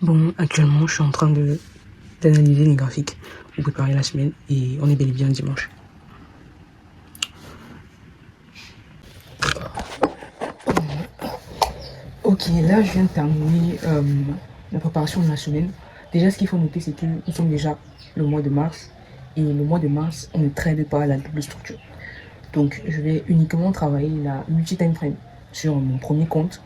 Bon, actuellement, je suis en train d'analyser les graphiques pour préparer la semaine et on est bel et bien dimanche. Ok, là, je viens de terminer la préparation de la semaine. Déjà, ce qu'il faut noter, c'est que nous sommes déjà le mois de mars et le mois de mars, on ne traite pas la double structure. Donc, je vais uniquement travailler la multi-time frame sur mon premier compte.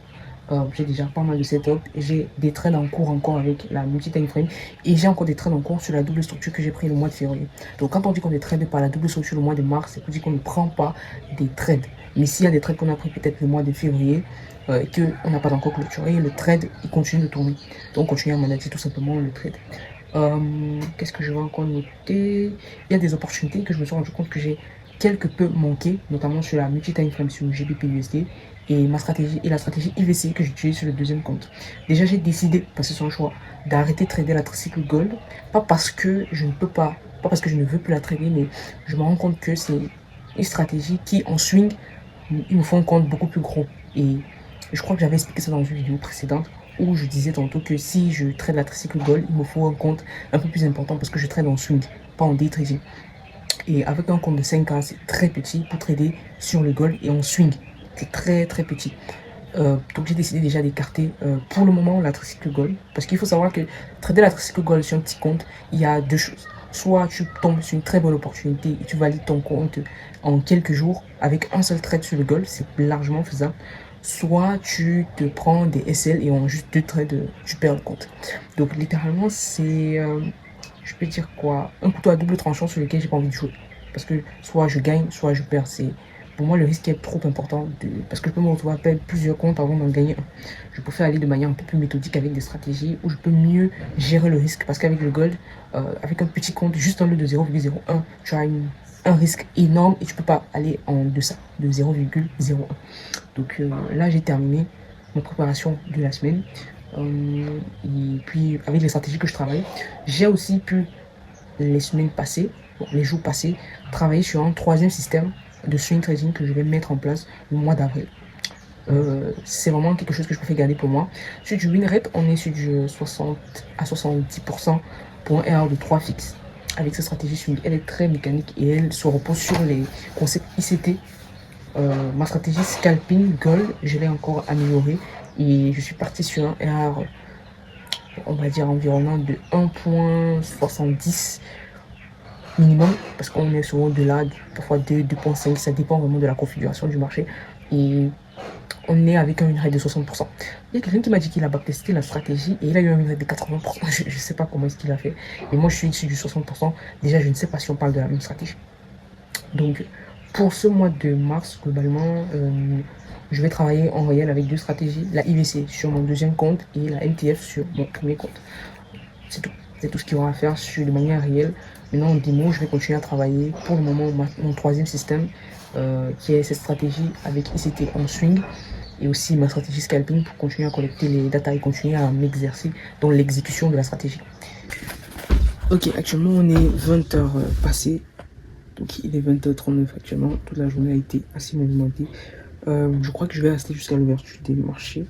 J'ai déjà pas mal de setup. J'ai des trades en cours encore avec la multi-time frame et j'ai encore des trades en cours sur la double structure que j'ai pris le mois de février. Donc, quand on dit qu'on ne trade pas la double structure le mois de mars, c'est pour dire qu'on ne prend pas des trades. Mais s'il y a des trades qu'on a pris peut-être le mois de février et qu'on n'a pas encore clôturé, le trade il continue de tourner. Donc, on continue à manager tout simplement le trade. Qu'est-ce que je vais encore noter? Il y a des opportunités que je me suis rendu compte que j'ai quelque peu manqué, notamment sur la multi-time frame sur GBP/USD et ma stratégie et la stratégie IVC que j'utilise sur le deuxième compte. Déjà, j'ai décidé, parce que c'est un choix, d'arrêter de trader la tricycle gold, pas parce que je ne peux pas parce que je ne veux plus la trader, mais je me rends compte que c'est une stratégie qui, en swing, il me faut un compte beaucoup plus gros. Et je crois que j'avais expliqué ça dans une vidéo précédente où je disais tantôt que si je trade la tricycle gold, il me faut un compte un peu plus important parce que je trade en swing, pas en day trading. Et avec un compte de 5K, c'est très petit pour trader sur le gold et en swing. C'est très très petit. Donc j'ai décidé déjà d'écarter pour le moment la tricycle gold. Parce qu'il faut savoir que trader la tricycle gold sur un petit compte, il y a deux choses. Soit tu tombes sur une très bonne opportunité et tu valides ton compte en quelques jours avec un seul trade sur le gold, c'est largement faisable. Soit tu te prends des SL et en juste deux trades, tu perds le compte. Donc littéralement, c'est, je peux dire quoi, un couteau à double tranchant sur lequel j'ai pas envie de jouer. Parce que soit je gagne, soit je perds. C'est pour moi le risque est trop important parce que je peux me retrouver à perdre plusieurs comptes avant d'en gagner un. Je préfère aller de manière un peu plus méthodique avec des stratégies où je peux mieux gérer le risque. Parce qu'avec le gold, avec un petit compte, juste en lieu de 0,01, tu as un risque énorme et tu peux pas aller en deçà de 0,01. Donc là, j'ai terminé ma préparation de la semaine. Et puis, avec les stratégies que je travaille, j'ai aussi pu, les semaines passées, les jours passés, travailler sur un troisième système de swing trading que je vais mettre en place le mois d'avril. C'est vraiment quelque chose que je préfère garder pour moi. Sur du win rate, on est sur du 60 à 70% pour un RR de 3 fixes. Avec cette stratégie swing, elle est très mécanique et elle se repose sur les concepts ICT. Ma stratégie scalping gold, je l'ai encore améliorée et je suis parti sur un RR, on va dire environ de 1,70 minimum, parce qu'on est souvent au-delà, parfois 2,5, ça dépend vraiment de la configuration du marché. Et on est avec un win rate de 60%. Il y a quelqu'un qui m'a dit qu'il a backtesté la stratégie et il a eu un win rate de 80%. Je ne sais pas comment est-ce qu'il a fait. Et moi, je suis issu du 60%. Déjà, je ne sais pas si on parle de la même stratégie. Donc, pour ce mois de mars, globalement, je vais travailler en réel avec deux stratégies. La IVC sur mon deuxième compte et la MTF sur mon premier compte. C'est tout. C'est tout ce qu'il y aura à faire de manière réelle. Maintenant, en démo, je vais continuer à travailler pour le moment mon troisième système, qui est cette stratégie avec ICT en swing et aussi ma stratégie scalping pour continuer à collecter les data et continuer à m'exercer dans l'exécution de la stratégie. Ok, actuellement on est 20h passé, donc il est 20h39 actuellement, toute la journée a été assez mouvementée. Je crois que je vais rester jusqu'à l'ouverture des marchés,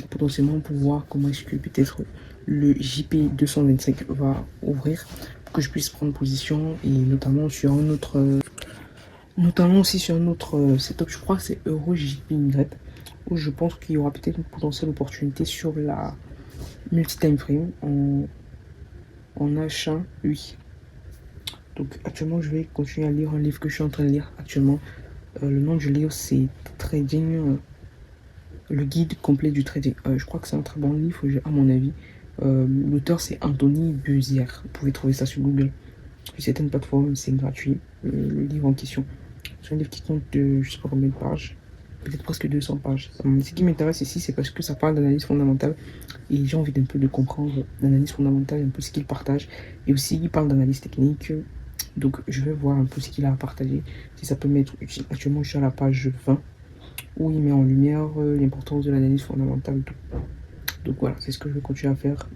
potentiellement pour voir comment est-ce que peut-être le JP 225 va ouvrir pour que je puisse prendre position et notamment sur un autre notamment aussi sur un autre setup, je crois que c'est Euro JPY, où je pense qu'il y aura peut-être une potentielle opportunité sur la multi-time frame en achat, oui. Donc actuellement je vais continuer à lire un livre que je suis en train de lire actuellement. Le nom du livre c'est Trading, le guide complet du trading. Je crois que c'est un très bon livre à mon avis. L'auteur c'est Anthony Buzière, vous pouvez trouver ça sur Google. Sur certaines plateformes c'est gratuit, le livre en question. C'est un livre qui compte je sais pas combien de pages, peut-être presque 200 pages. Ce qui m'intéresse ici, c'est parce que ça parle d'analyse fondamentale et j'ai envie d'un peu de comprendre l'analyse fondamentale, un peu ce qu'il partage. Et aussi, il parle d'analyse technique. Donc, je vais voir un peu ce qu'il a à partager, si ça peut m'être utile. Actuellement, je suis à la page 20 où il met en lumière l'importance de l'analyse fondamentale. Donc voilà, c'est ce que je vais continuer à faire.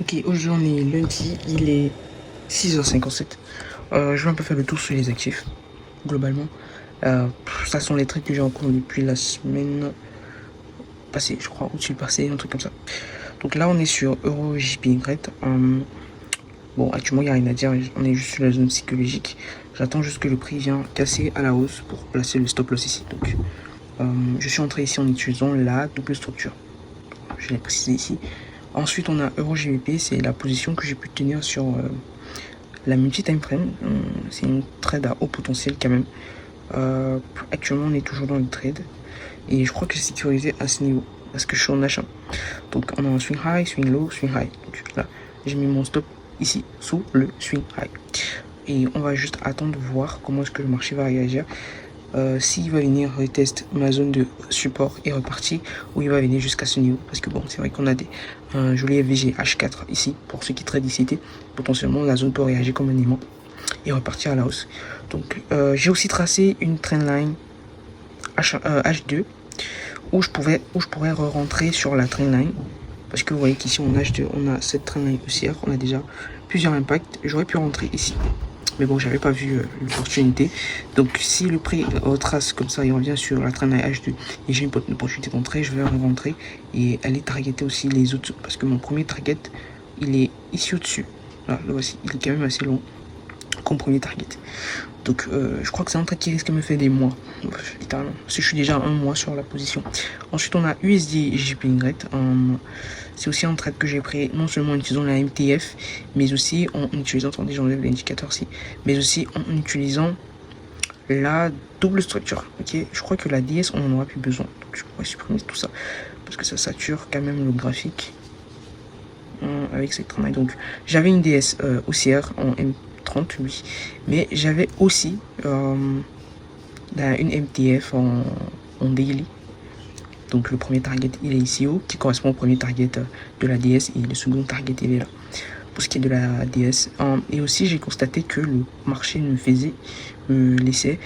Ok, aujourd'hui on est lundi, il est 6h57. Je vais un peu faire le tour sur les actifs, globalement. Ça sont les trades que j'ai en cours depuis la semaine passée, je crois, au-dessus passé, un truc comme ça. Donc là, on est sur Euro JPY. Bon, actuellement, il n'y a rien à dire, on est juste sur la zone psychologique. J'attends juste que le prix vienne casser à la hausse pour placer le stop loss ici. Donc, je suis entré ici en utilisant la double structure. Je l'ai précisé ici. Ensuite, on a Euro GBP, c'est la position que j'ai pu tenir sur la multi-time frame. C'est une trade à haut potentiel quand même. Actuellement, on est toujours dans le trade. Et je crois que c'est sécurisé à ce niveau. Parce que je suis en achat. Donc, on a un swing high, swing low, swing high. Donc là, j'ai mis mon stop ici, sous le swing high. Et on va juste attendre de voir comment est-ce que le marché va réagir. S'il va venir retester ma zone de support et repartir, ou il va venir jusqu'à ce niveau. Parce que bon, c'est vrai qu'on a des jolis FVG H4 ici, pour ceux qui traitent ici. Potentiellement, la zone peut réagir comme un aimant et repartir à la hausse. Donc, j'ai aussi tracé une trendline H2 où je pourrais re-rentrer sur la trendline. Parce que vous voyez qu'ici, en H2, on a cette trendline haussière, on a déjà plusieurs impacts. J'aurais pu rentrer ici. Mais bon, j'avais pas vu l'opportunité. Donc, si le prix retrace comme ça, il revient sur la trend H2 et j'ai une opportunité d'entrée, je vais rentrer et aller targeter aussi les autres. Parce que mon premier target, il est ici au-dessus. Là, le voici. Il est quand même assez long comme premier target. Donc, je crois que c'est un trade qui risque de me faire des mois. Littéralement. Parce que je suis déjà un mois sur la position. Ensuite, on a USD JPY. C'est aussi un trade que j'ai pris non seulement en utilisant la MTF, mais aussi en utilisant, attendez, j'enlève l'indicateur ici, mais aussi en utilisant la double structure. Ok, je crois que la DS, on en aura plus besoin. Donc, je pourrais supprimer tout ça parce que ça sature quand même le graphique avec cette trame. Donc, j'avais une DS haussière en M30, oui, mais j'avais aussi une MTF en daily. Donc le premier target il est ici haut, qui correspond au premier target de la DS, et le second target il est là, pour ce qui est de la DS. Et aussi j'ai constaté que le marché me laissait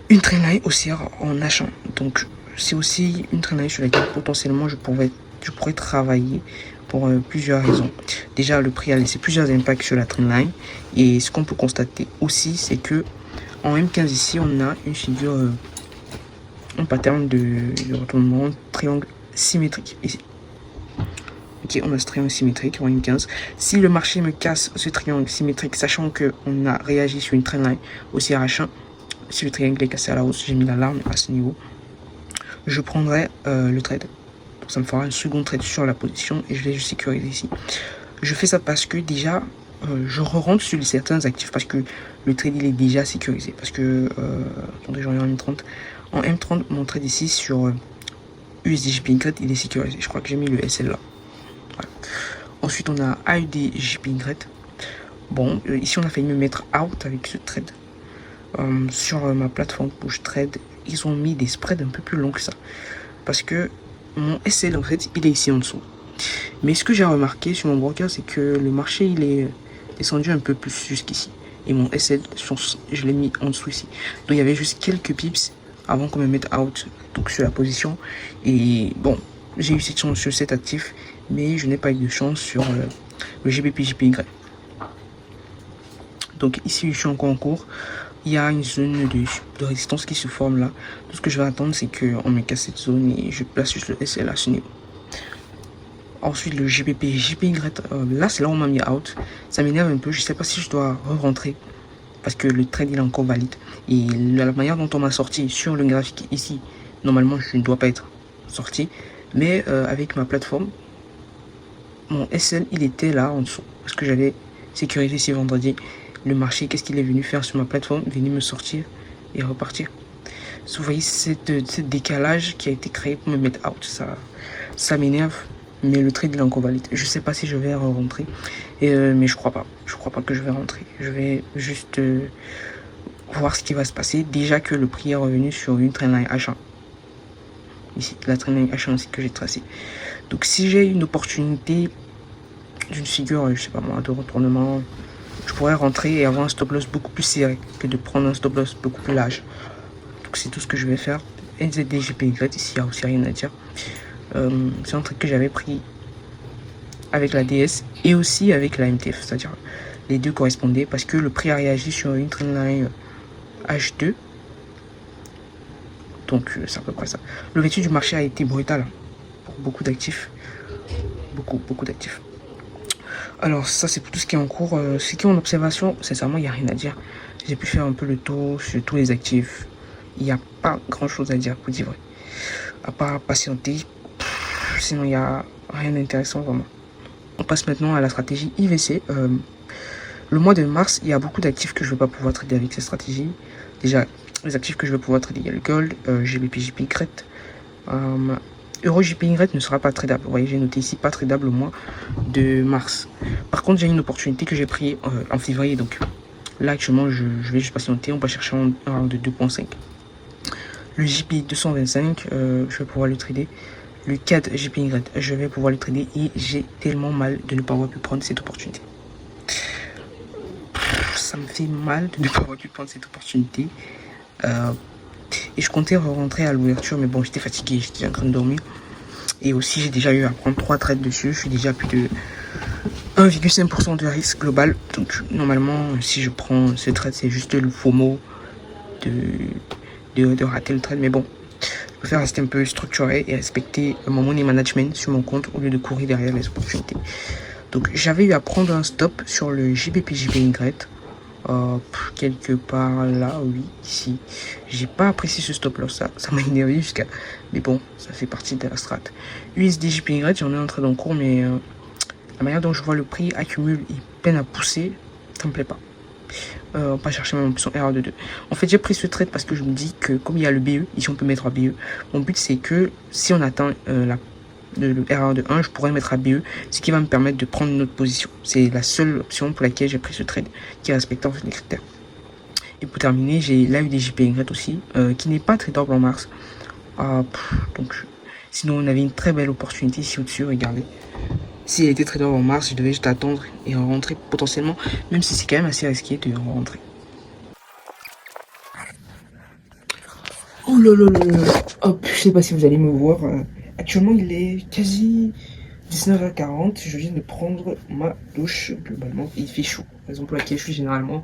une trendline haussière en achat. Donc c'est aussi une trendline sur laquelle potentiellement je pourrais travailler pour plusieurs raisons. Déjà, le prix a laissé plusieurs impacts sur la trendline, et ce qu'on peut constater aussi, c'est que en M15 ici, on a une figure un pattern de retournement triangle symétrique ici. Ok, on a ce triangle symétrique en M15. Si le marché me casse ce triangle symétrique, sachant que on a réagi sur une trendline aussi à H1, si le triangle est cassé à la hausse, j'ai mis l'alarme à ce niveau, je prendrai le trade. Donc ça me fera un second trade sur la position et je vais juste sécuriser ici. Je fais ça parce que déjà je re-rentre sur certains actifs parce que le trade il est déjà sécurisé. Parce que attendez, j'en ai en M30. En M30, mon trade ici sur USD-JPY, il est sécurisé. Je crois que j'ai mis le SL là. Voilà. Ensuite, on a AUD-JPY. Bon, ici, on a failli me mettre out avec ce trade. Sur ma plateforme où je trade, ils ont mis des spreads un peu plus longs que ça. Parce que mon SL, en fait, il est ici en dessous. Mais ce que j'ai remarqué sur mon broker, c'est que le marché, il est descendu un peu plus jusqu'ici. Et mon SL, je l'ai mis en dessous ici. Donc, il y avait juste quelques pips avant qu'on me mette out, donc sur la position. Et bon, j'ai eu cette chance sur cet actif, mais je n'ai pas eu de chance sur le GBP-JPY. Donc ici, je suis encore en cours. Il y a une zone de résistance qui se forme là. Tout ce que je vais attendre, c'est qu'on me casse cette zone et je place juste le SL à ce niveau. Ensuite, le GBP-JPY, là, c'est là où on m'a mis out. Ça m'énerve un peu. Je sais pas si je dois re-rentrer parce que le trade il est encore valide. Et la manière dont on m'a sorti sur le graphique ici, normalement je ne dois pas être sorti, mais avec ma plateforme, mon SL il était là en dessous, parce que j'avais sécurisé ici vendredi. Le marché, qu'est-ce qu'il est venu faire sur ma plateforme? Il est venu me sortir et repartir. Vous voyez ce décalage qui a été créé pour me mettre out, ça m'énerve. Mais le trade il est encore valide. Je sais pas si je vais rentrer, mais je crois pas. Je crois pas que je vais rentrer. Je vais juste voir ce qui va se passer. Déjà que le prix est revenu sur une trendline H1. Ici, la trendline H1 aussi que j'ai tracée. Donc si j'ai une opportunité d'une figure, je sais pas moi, de retournement, je pourrais rentrer et avoir un stop loss beaucoup plus serré que de prendre un stop loss beaucoup plus large. Donc c'est tout ce que je vais faire. NZD-JPY, ici il n'y a aussi rien à dire. C'est un truc que j'avais pris avec la DS et aussi avec la MTF, c'est-à-dire les deux correspondaient parce que le prix a réagi sur une trendline H2. Donc c'est à peu près ça. L'ouverture du marché a été brutale pour beaucoup d'actifs. Beaucoup d'actifs. Alors ça c'est pour tout ce qui est en cours. Ce qui est en observation, sincèrement il n'y a rien à dire. J'ai pu faire un peu le tour sur tous les actifs. Il n'y a pas grand chose à dire pour dire vrai. À part patienter. Sinon il n'y a rien d'intéressant vraiment. On passe maintenant à la stratégie IVC. Le mois de mars, il y a beaucoup d'actifs que je ne vais pas pouvoir trader avec cette stratégie. Déjà, les actifs que je vais pouvoir trader, il y a le gold, GBP, JPY. Euro JPY ne sera pas tradable. Vous voyez, j'ai noté ici pas tradable au mois de mars. Par contre, j'ai une opportunité que j'ai pris en février. Donc là, actuellement, je vais juste patienter. On va chercher un round de 2.5. Le JP 225, je vais pouvoir le trader. Le CAD JPY, je vais pouvoir le trader et j'ai tellement mal de ne pas avoir pu prendre cette opportunité. Ça me fait mal de ne pas avoir pu prendre cette opportunité. Et je comptais rentrer à l'ouverture, mais bon, j'étais fatigué, j'étais en train de dormir. Et aussi, j'ai déjà eu à prendre 3 trades dessus. Je suis déjà à plus de 1,5% de risque global. Donc, normalement, si je prends ce trade, c'est juste le FOMO de rater le trade. Mais bon, je préfère rester un peu structuré et respecter mon money management sur mon compte au lieu de courir derrière les opportunités. Donc, j'avais eu à prendre un stop sur le JBP JPY. Quelque part là, oui, ici. J'ai pas apprécié ce stop là, ça m'a énervé jusqu'à. Mais bon, ça fait partie de la strat. USD JPY, j'en ai un trade en cours, mais la manière dont je vois le prix accumule, il peine à pousser, ça me plaît pas. On va chercher même option R de 2. En fait, j'ai pris ce trade parce que je me dis que comme il y a le BE, ici on peut mettre à BE. Mon but c'est que si on atteint le R1 de 1, je pourrais mettre à BE, ce qui va me permettre de prendre une autre position. C'est la seule option pour laquelle j'ai pris ce trade, qui respecte en fait les critères. Et pour terminer, j'ai l'AUDJPY aussi, qui n'est pas tradable en mars. Donc, sinon, on avait une très belle opportunité ici au-dessus, regardez. Si elle était tradable en mars, je devais juste attendre et en rentrer potentiellement, même si c'est quand même assez risqué de rentrer. Oh là là là là. Hop, je sais pas si vous allez me voir. Actuellement, il est quasi 19h40. Je viens de prendre ma douche. Globalement, il fait chaud. Raison pour laquelle je suis généralement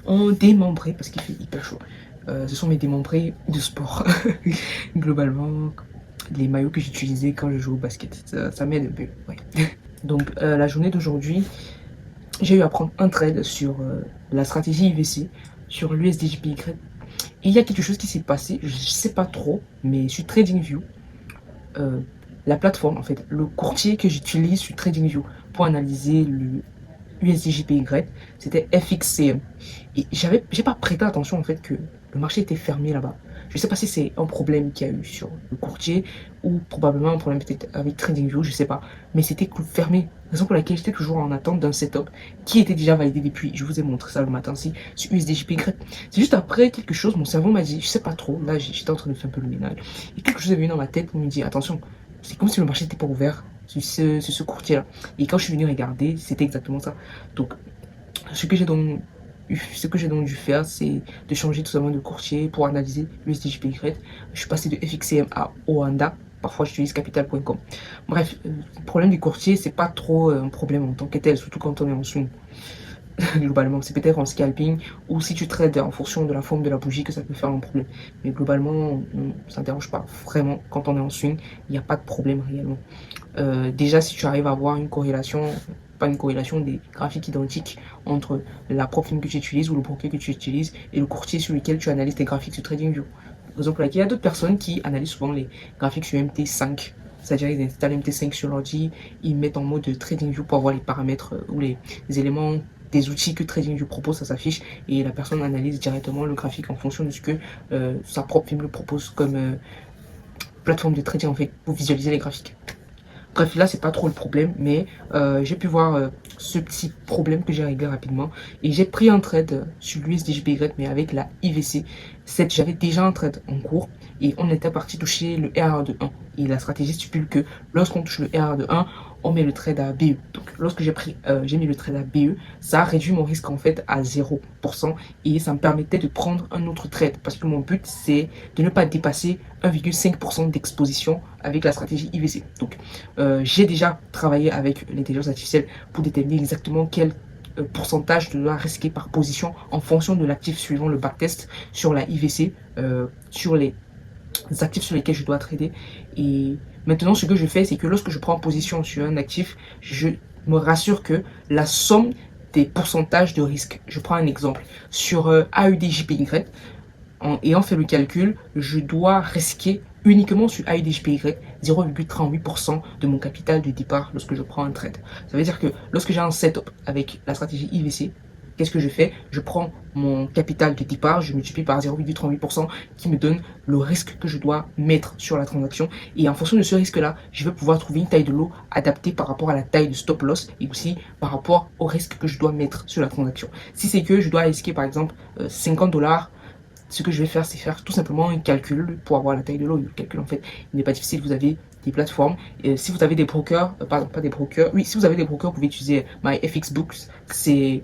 en démembré parce qu'il fait hyper chaud. Ce sont mes démembrés de sport. Globalement, les maillots que j'utilisais quand je joue au basket. Ça m'aide un peu. Ouais. Donc, la journée d'aujourd'hui, j'ai eu à prendre un trade sur la stratégie IVC, sur l'USDJPY. Et il y a quelque chose qui s'est passé, je sais pas trop, mais sur TradingView, la plateforme, en fait, le courtier que j'utilise sur TradingView pour analyser le USDJPY, c'était FXCM. Et j'ai pas prêté attention en fait que le marché était fermé là-bas. Je sais pas si c'est un problème qu'il y a eu sur le courtier ou probablement un problème peut-être avec TradingView, je sais pas. Mais c'était fermé. Raison pour laquelle j'étais toujours en attente d'un setup qui était déjà validé depuis. Je vous ai montré ça le matin aussi sur USDJPY. C'est juste après quelque chose, mon cerveau m'a dit, je sais pas trop, là j'étais en train de faire un peu le ménage. Et quelque chose est venu dans ma tête pour me dire, attention, c'est comme si le marché n'était pas ouvert sur ce courtier-là. Et quand je suis venu regarder, c'était exactement ça. Donc, ce que j'ai donc dû faire, c'est de changer tout simplement de courtier pour analyser l'USDJPY. Je suis passé de FXCM à Oanda. Parfois, j'utilise capital.com. Bref, le problème du courtier, c'est pas trop un problème en tant que tel, surtout quand on est en swing. Globalement, c'est peut-être en scalping ou si tu trades en fonction de la forme de la bougie que ça peut faire un problème. Mais globalement, ça ne dérange pas vraiment quand on est en swing, il n'y a pas de problème réellement. Déjà, si tu arrives à avoir une corrélation, pas une corrélation, des graphiques identiques entre la profil que tu utilises ou le broker que tu utilises et le courtier sur lequel tu analyses tes graphiques sur TradingView. Par exemple, il y a d'autres personnes qui analysent souvent les graphiques sur MT5. C'est-à-dire ils installent MT5 sur l'ordi, ils mettent en mode TradingView pour avoir les paramètres ou les éléments des outils que TradingView propose, ça s'affiche et la personne analyse directement le graphique en fonction de ce que sa propre firme le propose comme plateforme de trading en fait pour visualiser les graphiques. Bref, là c'est pas trop le problème, mais j'ai pu voir ce petit problème que j'ai réglé rapidement et j'ai pris un trade sur l'USDJPY mais avec la IVC. J'avais déjà un trade en cours et on était parti toucher le RR de 1 et la stratégie stipule que lorsqu'on touche le RR de 1, on met le trade à BE. Donc lorsque j'ai mis le trade à BE, ça a réduit mon risque en fait à 0% et ça me permettait de prendre un autre trade parce que mon but c'est de ne pas dépasser 1,5% d'exposition avec la stratégie IVC. Donc j'ai déjà travaillé avec l'intelligence artificielle pour déterminer exactement quel pourcentage de dollars risqués par position en fonction de l'actif suivant le backtest sur la IVC, sur les actifs sur lesquels je dois trader. Et maintenant, ce que je fais, c'est que lorsque je prends position sur un actif, je me rassure que la somme des pourcentages de risque, je prends un exemple, sur AEDJPY, en ayant fait le calcul, je dois risquer uniquement sur AEDJPY 0,38% de mon capital de départ lorsque je prends un trade. Ça veut dire que lorsque j'ai un setup avec la stratégie IVC, qu'est-ce que je fais? Je prends mon capital de départ, je multiplie par 0,38% qui me donne le risque que je dois mettre sur la transaction. Et en fonction de ce risque-là, je vais pouvoir trouver une taille de lot adaptée par rapport à la taille de stop loss et aussi par rapport au risque que je dois mettre sur la transaction. Si c'est que je dois risquer par exemple 50 dollars, ce que je vais faire, c'est faire tout simplement un calcul pour avoir la taille de lot. Le calcul, en fait, il n'est pas difficile. Vous avez des plateformes. Et si vous avez des brokers, pardon, pas des brokers. Oui, si vous avez des brokers, vous pouvez utiliser MyFXBooks. C'est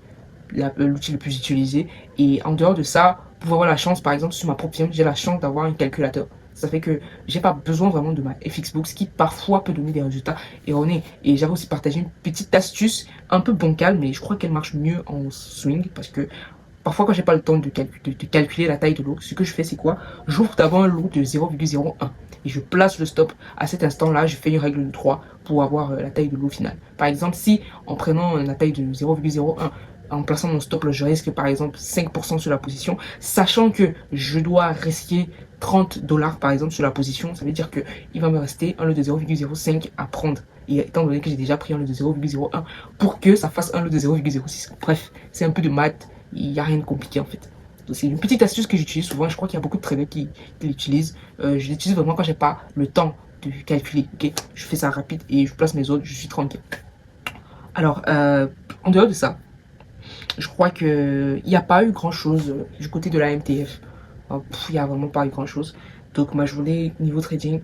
l'outil le plus utilisé. Et en dehors de ça, vous pouvez avoir la chance, par exemple, sur ma propre firme, j'ai la chance d'avoir un calculateur. Ça fait que j'ai pas besoin vraiment de ma FXBooks qui parfois peut donner des résultats erronés. Et j'avais aussi partagé une petite astuce un peu bancale, mais je crois qu'elle marche mieux en swing parce que parfois, quand j'ai pas le temps de calculer la taille de lot, ce que je fais, c'est quoi? J'ouvre d'abord un lot de 0,01 et je place le stop. À cet instant-là, je fais une règle de 3 pour avoir la taille de lot finale. Par exemple, si en prenant la taille de 0,01, en plaçant mon stop, je risque par exemple 5% sur la position, sachant que je dois risquer 30 dollars par exemple sur la position, ça veut dire que il va me rester un lot de 0,05 à prendre. Et étant donné que j'ai déjà pris un lot de 0,01 pour que ça fasse un lot de 0,06. Bref, c'est un peu de maths. Il n'y a rien de compliqué en fait. C'est une petite astuce que j'utilise souvent. Je crois qu'il y a beaucoup de traders qui l'utilisent. Je l'utilise vraiment quand j'ai pas le temps de calculer. Ok, je fais ça rapide et je place mes ordres. Je suis tranquille. Alors, en dehors de ça, je crois que il n'y a pas eu grand chose du côté de la MTF. Il n'y a vraiment pas eu grand chose. Donc ma journée niveau trading,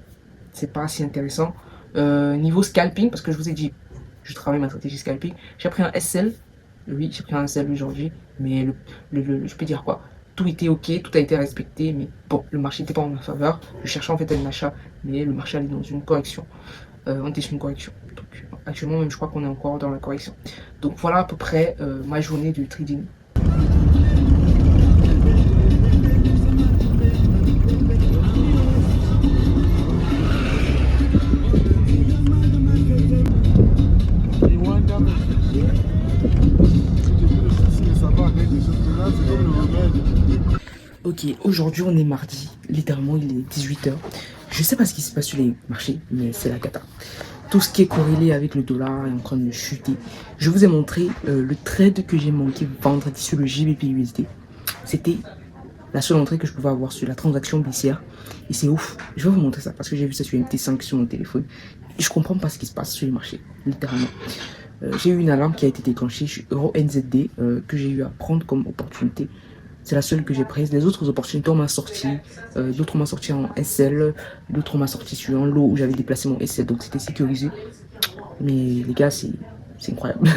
c'est pas si intéressant. Niveau scalping, parce que je vous ai dit, je travaille ma stratégie scalping. J'ai pris un SL. Oui, j'ai pris un SL aujourd'hui, mais je peux dire quoi? Tout était ok, tout a été respecté, mais bon, le marché n'était pas en ma faveur. Je cherchais en fait un achat, mais le marché allait dans une correction. On était sur une correction. Donc actuellement, même je crois qu'on est encore dans la correction. Donc voilà à peu près ma journée de trading. Ok, aujourd'hui on est mardi, littéralement il est 18h. Je sais pas ce qui se passe sur les marchés, mais c'est la cata. Tout ce qui est corrélé avec le dollar est en train de chuter. Je vous ai montré le trade que j'ai manqué vendredi sur le JBP-USD. C'était la seule entrée que je pouvais avoir sur la transaction baissière. Et c'est ouf. Je vais vous montrer ça parce que j'ai vu ça sur MT5 sur mon téléphone. Et je comprends pas ce qui se passe sur les marchés, littéralement. J'ai eu une alarme qui a été déclenchée sur EURNZD que j'ai eu à prendre comme opportunité. C'est la seule que j'ai prise. Les autres opportunités, on m'a sorti. D'autres m'ont sorti en SL. D'autres m'ont sorti sur un lot où j'avais déplacé mon SL. Donc c'était sécurisé. Mais les gars, c'est incroyable.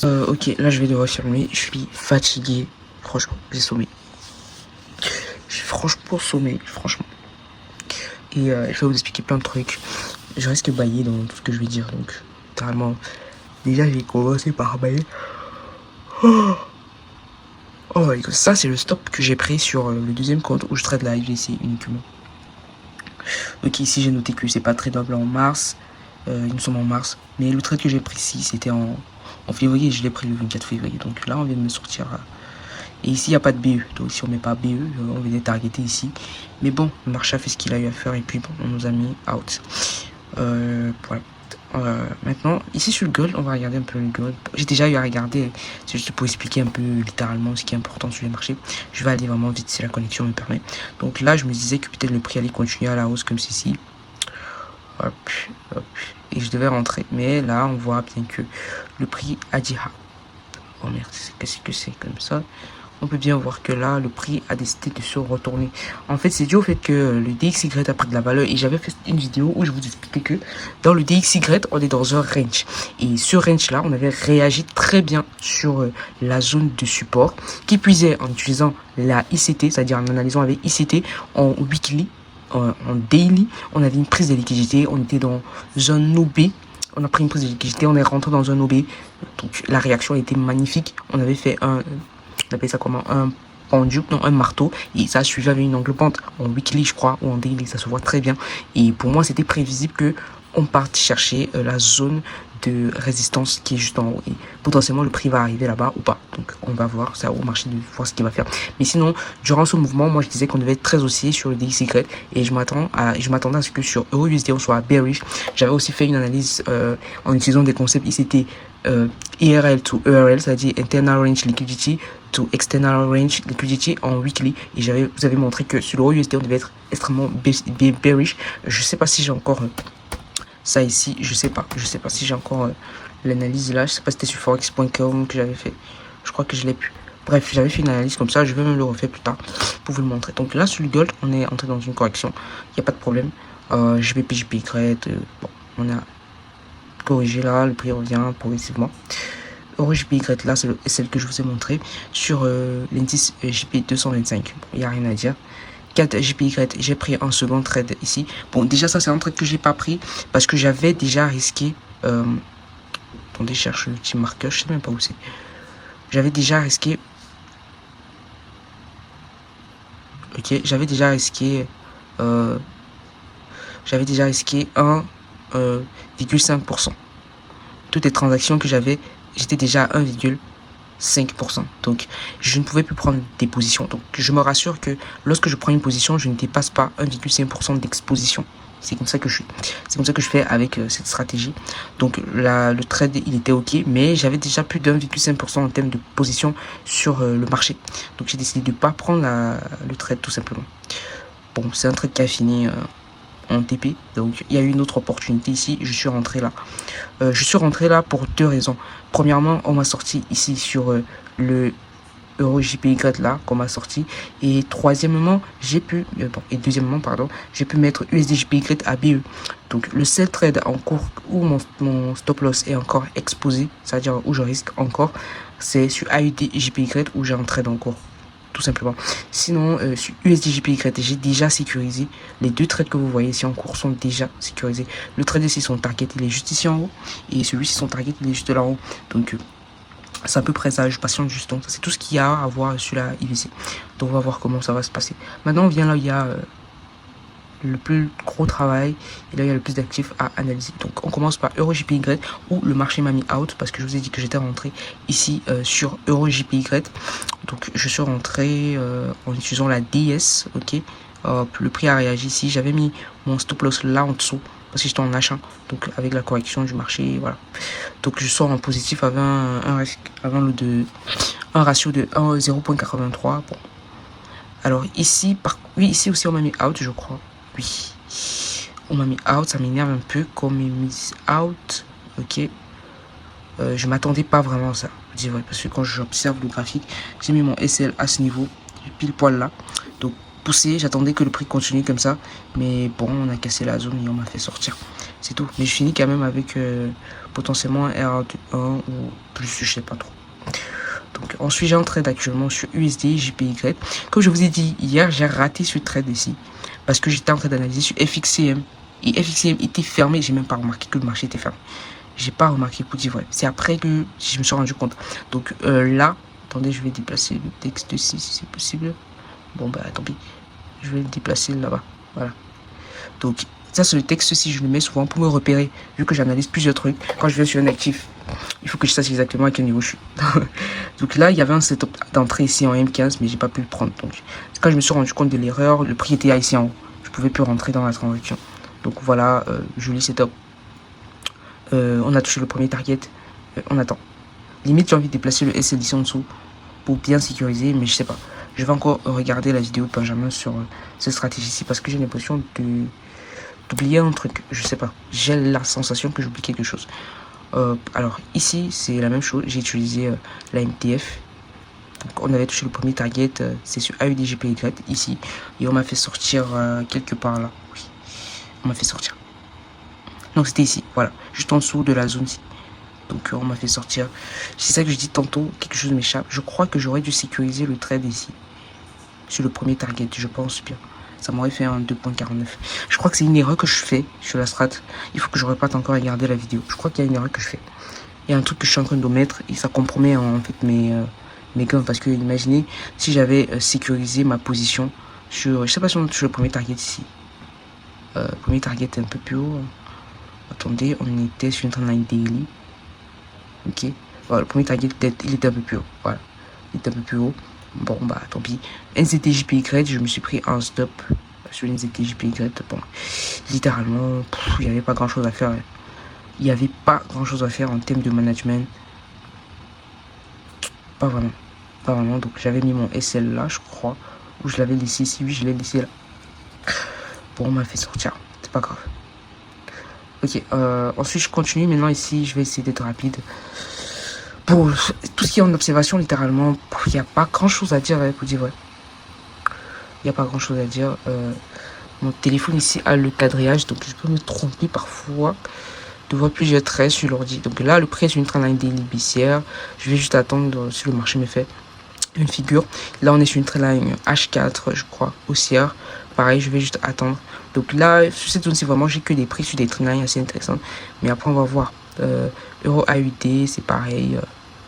Ok, là je vais devoir fermer. Je suis fatigué. Franchement, j'ai sommé. J'ai franchement sommé. Franchement. Et je vais vous expliquer plein de trucs. Je risque de bailler dans tout ce que je vais dire. Donc, littéralement, déjà j'ai commencé par bailler. Oh, ça c'est le stop que j'ai pris sur le deuxième compte où je trade la IVC uniquement. Ok, ici j'ai noté que c'est pas tradable en mars. Nous sommes en mars. Mais le trade que j'ai pris ici c'était en février et je l'ai pris le 24 février. Donc là on vient de me sortir. Et ici il n'y a pas de BE. Donc si on met pas BE, on vient targeter ici. Mais bon, le marché a fait ce qu'il a eu à faire et puis bon, on nous a mis out. Voilà. Maintenant, ici sur le gold, on va regarder un peu le gold. J'ai déjà eu à regarder, c'est juste pour expliquer un peu littéralement ce qui est important sur les marchés. Je vais aller vraiment vite si la connexion me permet. Donc là, je me disais que peut-être le prix allait continuer à la hausse comme ceci. Hop, hop. Et je devais rentrer. Mais là, on voit bien que le prix a dit ah. Oh merde, qu'est-ce que c'est comme ça? On peut bien voir que là, le prix a décidé de se retourner. En fait, c'est dû au fait que le DXY a pris de la valeur. Et j'avais fait une vidéo où je vous expliquais que dans le DXY, on est dans un range. Et ce range-là, on avait réagi très bien sur la zone de support. Qui puisait en utilisant la ICT, c'est-à-dire en analysant avec ICT en weekly, en daily. On avait une prise de liquidité. On était dans un OB On a pris une prise de liquidité, on est rentré dans un OB. Donc la réaction a été magnifique. On avait fait on appelle ça comment, un pendule, non, un marteau, et ça a suivi avec une angle pente en weekly, je crois, ou en daily, ça se voit très bien. Et pour moi, c'était prévisible que on parte chercher la zone de résistance qui est juste en haut, et potentiellement le prix va arriver là-bas ou pas. Donc on va voir, c'est au marché de voir ce qu'il va faire. Mais sinon, durant ce mouvement, moi je disais qu'on devait être très haussier sur le DXY, et je m'attendais à ce que sur EURUSD on soit bearish. J'avais aussi fait une analyse en utilisant des concepts ICT, IRL to ERL, c'est-à-dire Internal Range Liquidity to External Range Liquidity en weekly, et vous avez montré que sur le USD on devait être extrêmement bearish. Je sais pas si j'ai encore ça ici, je sais pas si j'ai encore l'analyse là, je sais pas si c'était sur forex.com que j'avais fait, je crois que je l'ai pu. Bref, j'avais fait une analyse comme ça, je vais même le refaire plus tard pour vous le montrer. Donc là sur le gold, on est entré dans une correction, il n'y a pas de problème. JPP, JPY, bon, on a corrigé là, le prix revient progressivement. EURJPY là, c'est celle que je vous ai montré sur l'indice JP 225, il n'y a rien à dire. 4 JPY, j'ai pris un second trade ici. Bon, déjà ça c'est un trade que j'ai pas pris parce que j'avais déjà risqué. Attendez, je cherche le petit marqueur, je sais même pas où c'est. J'avais déjà risqué. Ok, j'avais déjà risqué 1,5%. Toutes les transactions que j'avais, j'étais déjà à 1,5%. Donc, je ne pouvais plus prendre des positions. Donc, je me rassure que lorsque je prends une position, je ne dépasse pas 1,5% d'exposition. C'est comme ça que je suis. C'est comme ça que je fais avec cette stratégie. Donc, le trade, il était OK, mais j'avais déjà plus d'1,5% en termes de position sur le marché. Donc, j'ai décidé de ne pas prendre le trade tout simplement. Bon, c'est un trade qui a fini en TP. Donc, il y a eu une autre opportunité ici. Je suis rentré là. Je suis rentré là pour deux raisons. Premièrement, on m'a sorti ici sur le EURJPY là qu'on m'a sorti, et troisièmement j'ai pu j'ai pu mettre USDJPY à BE. Donc le seul trade en cours où mon stop loss est encore exposé, c'est-à-dire où je risque encore, c'est sur AUDJPY où j'ai un trade en cours, tout simplement. Sinon sur USDJPY j'ai déjà sécurisé les deux trades que vous voyez ici en cours, sont déjà sécurisés. Le trade ici, son target il est juste ici en haut, et celui-ci, son target il est juste là en haut. Donc c'est à peu près ça, je patiente juste. Donc c'est tout ce qu'il y a à voir sur la IVC. Donc on va voir comment ça va se passer. Maintenant on vient là où il y a le plus gros travail, et là il y a le plus d'actifs à analyser. Donc on commence par EURJPY, où le marché m'a mis out parce que je vous ai dit que j'étais rentré ici sur EURJPY. Donc je suis rentré en utilisant la DS, ok. Le prix a réagi ici, j'avais mis mon stop loss là en dessous parce que j'étais en achat, donc avec la correction du marché, voilà. Donc je sors en positif avec un ratio de 0,83. Bon, alors ici ici aussi on m'a mis out, je crois. Oui, on m'a mis out, ça m'énerve un peu qu'on m'ait mis out. Ok, je m'attendais pas vraiment à ça, je dis vrai, parce que quand j'observe le graphique, j'ai mis mon SL à ce niveau, pile poil là. Donc poussé, j'attendais que le prix continue comme ça, mais bon, on a cassé la zone et on m'a fait sortir, c'est tout. Mais je finis quand même avec potentiellement un R1 ou plus, je sais pas trop. Donc ensuite j'ai un trade actuellement sur USD JPY. Comme je vous ai dit hier, j'ai raté ce trade ici parce que j'étais en train d'analyser sur FXCM, et FXCM était fermé. J'ai même pas remarqué que le marché était fermé, j'ai pas remarqué, pour dire vrai, c'est après que je me suis rendu compte. Donc là, attendez, je vais déplacer le texte ici si c'est possible. Bon bah tant pis, je vais le déplacer là-bas, voilà. Donc ça c'est le texte, si je le mets souvent pour me repérer, vu que j'analyse plusieurs trucs. Quand je vais sur un actif, il faut que je sache exactement à quel niveau je suis. Donc là il y avait un setup d'entrée ici en M15, mais j'ai pas pu le prendre. Donc quand je me suis rendu compte de l'erreur, le prix était ici en haut, je pouvais plus rentrer dans la transaction. Donc voilà, joli setup. On a touché le premier target, on attend. Limite j'ai envie de déplacer le SL ici en dessous pour bien sécuriser, mais je sais pas. Je vais encore regarder la vidéo de Benjamin sur cette stratégie-ci parce que j'ai l'impression d'oublier un truc. Je sais pas. J'ai la sensation que j'oublie quelque chose. Alors ici, c'est la même chose. J'ai utilisé la MTF. Donc, on avait touché le premier target. C'est sur AUDJPY ici. Et on m'a fait sortir quelque part là. Oui. On m'a fait sortir. Donc c'était ici. Voilà. Juste en dessous de la zone ici. Donc on m'a fait sortir. C'est ça que je dis tantôt. Quelque chose m'échappe. Je crois que j'aurais dû sécuriser le trade ici. Sur le premier target, je pense bien. ça m'aurait fait un 2.49. Je crois que c'est une erreur que je fais sur la strat. Il faut que je reparte encore à regarder la vidéo. Je crois qu'il y a une erreur que je fais. Il y a un truc que je suis en train de mettre et ça compromet en fait mes gains. Parce que imaginez si j'avais sécurisé ma position sur, je sais pas si on est sur le premier target ici. Le premier target est un peu plus haut. Attendez, on était sur une trendline daily. Ok. Voilà, le premier target, il était un peu plus haut. Voilà. Il était un peu plus haut. Bon, bah, tant pis. NZTJPY, je me suis pris un stop sur NZTJPY. Bon, littéralement, il n'y avait pas grand chose à faire. Il n'y avait pas grand chose à faire en termes de management. Pas vraiment. Pas vraiment. Donc, j'avais mis mon SL là, je crois. Ou je l'avais laissé ici. Oui, je l'ai laissé là. Bon, on m'a fait sortir. C'est pas grave. Ok, ensuite je continue. Maintenant ici, je vais essayer d'être rapide. Pour tout ce qui est en observation, littéralement, il n'y a pas grand chose à dire, pour dire vrai. Il n'y a pas grand chose à dire. Mon téléphone ici a le quadrillage, donc je peux me tromper parfois de voir plusieurs traits sur l'ordi. Donc là, le prix est sur une trendline daily baissière. Je vais juste attendre si le marché me fait une figure. Là, on est sur une trendline H4, je crois, haussière. Pareil, je vais juste attendre. Donc là, sur cette zone-ci, vraiment, j'ai que des prix sur des trendlines assez intéressantes. Mais après, on va voir. Euro AUD, c'est pareil.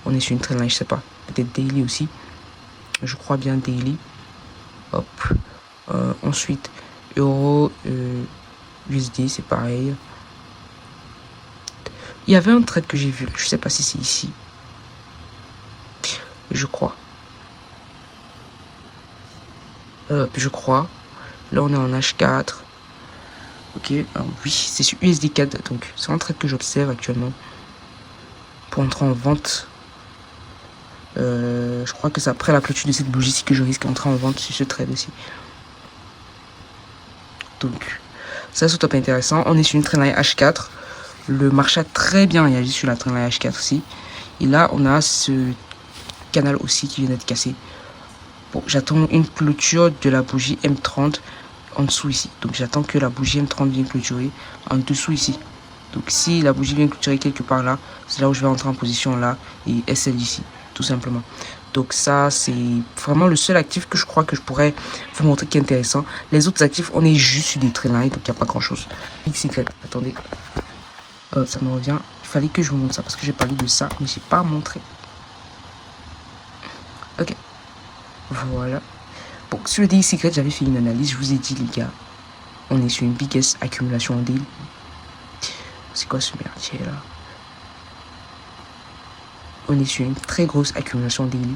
On est sur une trendline, je sais pas. Peut-être daily aussi. Je crois bien daily. Hop. Ensuite, Euro USD, c'est pareil. Il y avait un trade que j'ai vu. Je sais pas si c'est ici. Je crois. Je crois. Là, on est en H4. Ok, oui, c'est sur USD4. Donc, c'est un trade que j'observe actuellement. Pour entrer en vente. Je crois que c'est après la clôture de cette bougie que je risque d'entrer en vente sur ce trade aussi. Donc, ça c'est top intéressant. On est sur une trendline H4. Le marché a très bien réagi sur la trendline H4 aussi. Et là, on a ce canal aussi qui vient d'être cassé. Bon, j'attends une clôture de la bougie M30 en dessous ici. Donc, j'attends que la bougie M30 vienne clôturer en dessous ici. Donc, si la bougie vient clôturer quelque part là, c'est là où je vais entrer en position là et SL ici, tout simplement. Donc ça, c'est vraiment le seul actif que je crois que je pourrais vous montrer qui est intéressant. Les autres actifs, on est juste sur des trendlines, donc il n'y a pas grand-chose. XY, attendez. Ça me revient. Il fallait que je vous montre ça parce que j'ai parlé de ça, mais j'ai pas montré. Ok. Voilà. Bon, sur le DXY, j'avais fait une analyse. Je vous ai dit, les gars, on est sur une biggest accumulation en deal. C'est quoi ce merdier là? On est sur une très grosse accumulation daily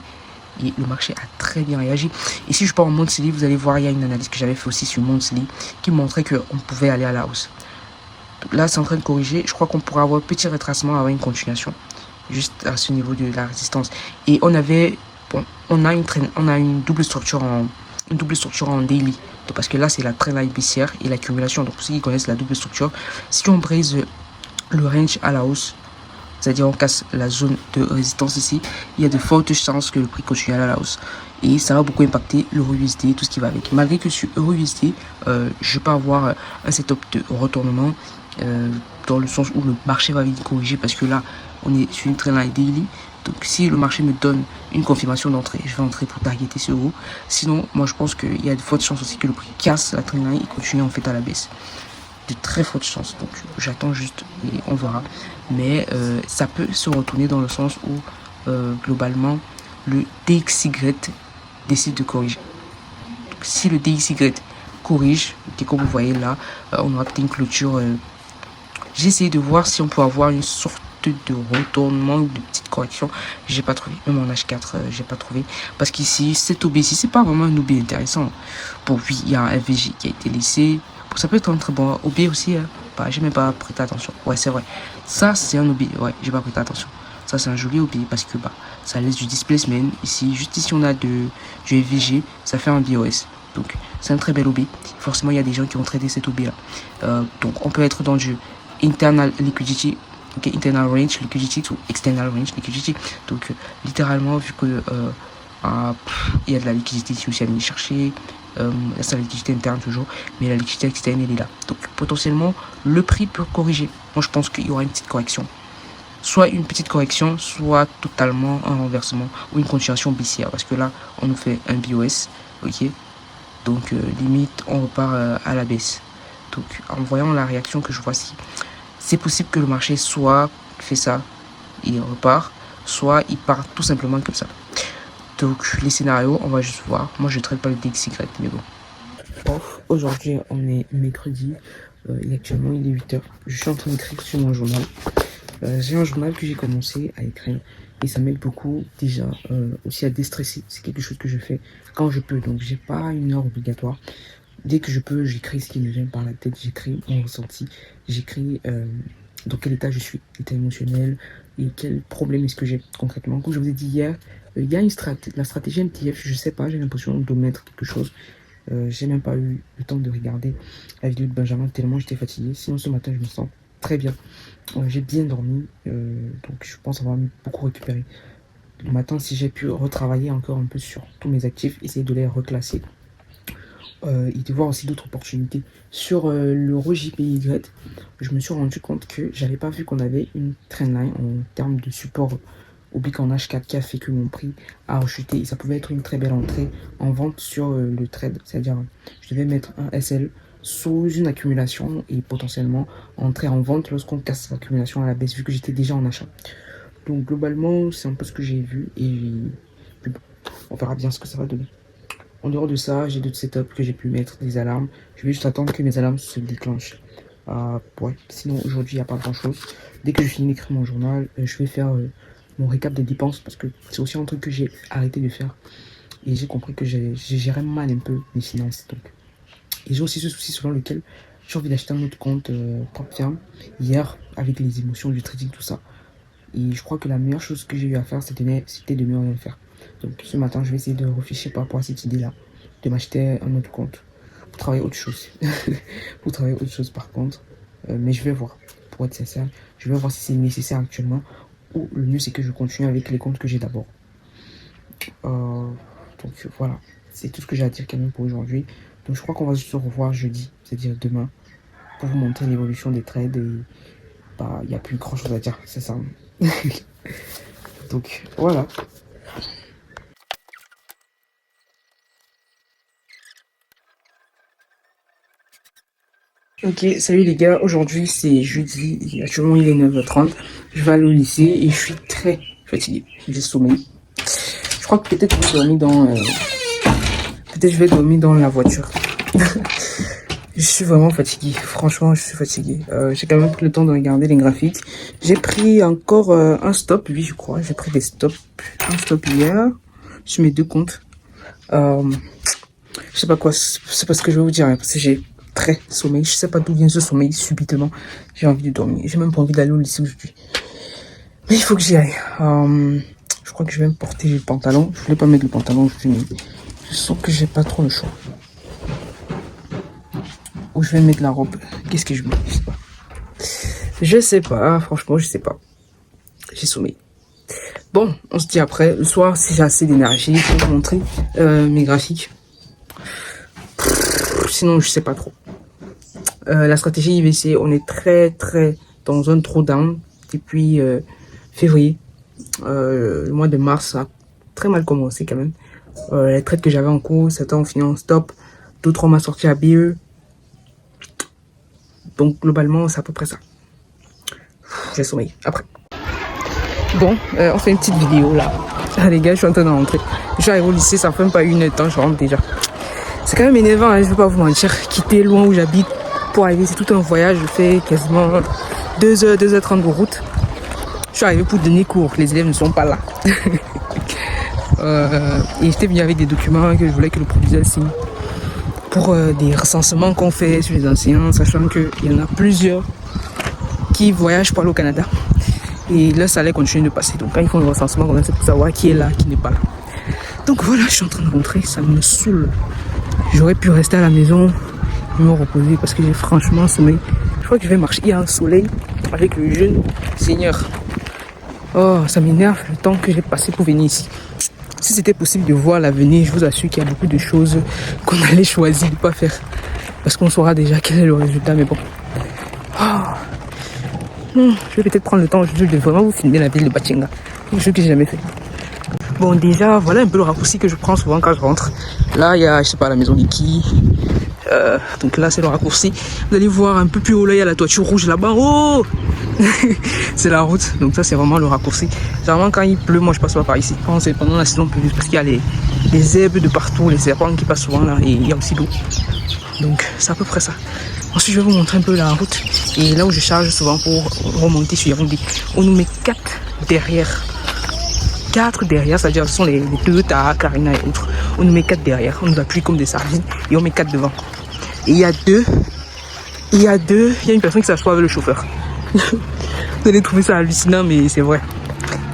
et le marché a très bien réagi. Et si je pars en monthly, vous allez voir, il y a une analyse que j'avais fait aussi sur monthly qui montrait qu'on pouvait aller à la hausse. Donc là, c'est en train de corriger. Je crois qu'on pourra avoir un petit retracement, avoir une continuation juste à ce niveau de la résistance. Et on avait, bon, on a une double structure en daily. Donc, parce que là, c'est la trendline baissière et l'accumulation. Donc, pour ceux qui connaissent la double structure, si on brise le range à la hausse, c'est-à-dire on casse la zone de résistance ici, il y a de fortes chances que le prix continue à la hausse. Et ça va beaucoup impacter l'euro USD et tout ce qui va avec. Malgré que sur euro USD, je peux avoir un setup de retournement dans le sens où le marché va vite corriger parce que là, on est sur une trendline daily. Donc si le marché me donne une confirmation d'entrée, je vais entrer pour targeter ce euro. Sinon, moi je pense qu'il y a de fortes chances aussi que le prix casse la trendline et continue en fait à la baisse. De très fortes chances, donc j'attends juste et on verra, mais ça peut se retourner dans le sens où globalement le DXY décide de corriger. Donc, si le DXY corrige, comme vous voyez là, on aura peut-être une clôture. J'ai essayé de voir si on peut avoir une sorte de retournement ou de petite correction. J'ai pas trouvé, même en H4 j'ai pas trouvé, parce qu'ici cet OB ici c'est pas vraiment un OB intéressant. Bon oui, il y a un FVG qui a été laissé. Ça peut être un très bon OB aussi, hein. Bah, j'ai même pas prêté attention. Ouais, c'est vrai. Ça, c'est un OB. Ouais, j'ai pas prêté attention. Ça, c'est un joli OB parce que bah, ça laisse du displacement. Ici, juste ici, on a du FVG. Ça fait un BOS. Donc, c'est un très bel OB. Forcément, il y a des gens qui ont traité cet OB là. Donc, on peut être dans du internal liquidity. Ok, internal range liquidity ou external range liquidity. Donc, littéralement, vu que il y a de la liquidité ici aussi à venir chercher. C'est la liquidité interne toujours, mais la liquidité externe elle est là. Donc potentiellement le prix peut corriger. Moi je pense qu'il y aura une petite correction, soit une petite correction, soit totalement un renversement ou une continuation baissière, parce que là on nous fait un BOS, ok, Donc limite, on repart à la baisse. Donc en voyant la réaction que je vois ici, c'est possible que le marché soit fait ça, il repart, soit il part tout simplement comme ça. Donc les scénarios, on va juste voir. Moi je ne traite pas le DXY, mais bon. Aujourd'hui on est mercredi, et actuellement il est 8h. Je suis en train d'écrire sur mon journal. J'ai un journal que j'ai commencé à écrire et ça m'aide beaucoup déjà aussi à déstresser. C'est quelque chose que je fais quand je peux, donc j'ai pas une heure obligatoire. Dès que je peux, j'écris ce qui me vient par la tête, j'écris mon ressenti, j'écris dans quel état je suis, état émotionnel et quel problème est-ce que j'ai concrètement. Comme je vous ai dit hier, il y a la stratégie MTF, je sais pas, j'ai l'impression de mettre quelque chose. J'ai même pas eu le temps de regarder la vidéo de Benjamin tellement j'étais fatigué. Sinon ce matin je me sens très bien. J'ai bien dormi, donc je pense avoir beaucoup récupéré. Le matin, si j'ai pu retravailler encore un peu sur tous mes actifs, essayer de les reclasser et de voir aussi d'autres opportunités. Sur l'euro JPY, je me suis rendu compte que j'avais pas vu qu'on avait une trendline en termes de support oblique en H4 qui a fait que mon prix a rechuté et ça pouvait être une très belle entrée en vente sur le trade, c'est-à-dire je devais mettre un SL sous une accumulation et potentiellement entrer en vente lorsqu'on casse l'accumulation à la baisse vu que j'étais déjà en achat. Donc globalement c'est un peu ce que j'ai vu et on verra bien ce que ça va donner. En dehors de ça, j'ai d'autres setups que j'ai pu mettre, des alarmes. Je vais juste attendre que mes alarmes se déclenchent. Ouais. Sinon aujourd'hui il n'y a pas grand chose. Dès que je finis d'écrire mon journal, je vais faire mon récap des dépenses parce que c'est aussi un truc que j'ai arrêté de faire. Et j'ai compris que j'ai géré mal un peu mes finances. Donc. Et j'ai aussi ce souci selon lequel j'ai envie d'acheter un autre compte propre ferme hier avec les émotions du trading, tout ça. Et je crois que la meilleure chose que j'ai eu à faire, c'était de ne rien faire. Donc ce matin, je vais essayer de réfléchir par rapport à cette idée-là, de m'acheter un autre compte pour travailler autre chose. Pour travailler autre chose par contre. Mais je vais voir, pour être sincère. Je vais voir si c'est nécessaire actuellement. Ou le mieux, c'est que je continue avec les comptes que j'ai d'abord. Donc voilà, c'est tout ce que j'ai à dire quand même pour aujourd'hui. Donc je crois qu'on va se revoir jeudi, c'est-à-dire demain, pour vous montrer l'évolution des trades. Et bah, il n'y a plus grand chose à dire, c'est ça. Donc voilà. Ok, salut les gars, aujourd'hui c'est jeudi, actuellement il est 9h30, je vais aller au lycée et je suis très fatigué, j'ai sommeil. Je crois que peut-être je vais dormir dans la voiture. Je suis vraiment fatigué, franchement je suis fatigué. J'ai quand même pris le temps de regarder les graphiques. J'ai pris encore un stop, oui je crois, j'ai pris un stop hier sur mes deux comptes. Je sais pas quoi, c'est pas ce que je vais vous dire, parce que j'ai très sommeil. Je sais pas d'où vient ce sommeil subitement. J'ai envie de dormir. J'ai même pas envie d'aller au lycée aujourd'hui. Mais il faut que j'y aille. Je crois que je vais me porter le pantalon. Je voulais pas mettre le pantalon aujourd'hui, mais je sens que j'ai pas trop le choix. Ou je vais mettre la robe. Qu'est-ce que je mets? Je sais pas. Je sais pas. Franchement, je sais pas. J'ai sommeil. Bon, on se dit après. Le soir, si j'ai assez d'énergie pour vous montrer mes graphiques. Sinon, je sais pas trop. La stratégie IVC, on est très dans un drawdown depuis février. Le mois de mars a très mal commencé quand même. Les trades que j'avais en cours, certains ont fini en stop, d'autres on m'a sorti à BE. Donc globalement, c'est à peu près ça. J'ai sommeil après. Bon, on fait une petite vidéo là. Ah les gars, je suis en train de rentrer. Je suis arrivé au lycée, ça fait même pas une heure de temps, je rentre déjà. C'est quand même énervant, hein, je vais pas vous mentir. Quitter loin où j'habite pour arriver, c'est tout un voyage. Je fais quasiment 2h30 de route. Je suis arrivé pour donner cours, les élèves ne sont pas là. Et j'étais venu avec des documents que je voulais que le proviseur signe pour des recensements qu'on fait sur les enseignants, sachant qu'il y en a plusieurs qui voyagent pour aller au Canada. Et leur salaire continue de passer. Donc quand ils font le recensement, on essaie de savoir qui est là, qui n'est pas là. Donc voilà, je suis en train de rentrer, ça me saoule. J'aurais pu rester à la maison et me reposer parce que j'ai franchement sommeil. Je crois que je vais marcher. Il y a un soleil avec le jeune Seigneur. Oh, ça m'énerve le temps que j'ai passé pour venir ici. Si c'était possible de voir l'avenir, je vous assure qu'il y a beaucoup de choses qu'on allait choisir de ne pas faire. Parce qu'on saura déjà quel est le résultat, mais bon. Je vais peut-être prendre le temps aujourd'hui de vraiment vous filmer la ville de Batchenga. Quelque chose que j'ai jamais fait. Bon, déjà, voilà un peu le raccourci que je prends souvent quand je rentre. Là, il y a, je sais pas, la maison d'Iki. Donc là, c'est le raccourci. Vous allez voir un peu plus haut, là, il y a la toiture rouge là-bas. Oh c'est la route. Donc ça, c'est vraiment le raccourci. Généralement, quand il pleut, moi, je passe pas par ici. C'est pendant la saison pluvieuse parce qu'il y a les herbes de partout, les serpents qui passent souvent là. Et il y a aussi l'eau. Donc, c'est à peu près ça. Ensuite, je vais vous montrer un peu la route. Et là où je charge souvent pour remonter sur Yaoundé. On nous met 4 derrière. 4 derrière, c'est-à-dire ce sont les deux, Ta, Karina et autres. On nous met 4 derrière, on nous appuie comme des sardines et on met 4 devant. Et il y a une personne qui s'assoit avec le chauffeur. Vous allez trouver ça hallucinant, mais c'est vrai.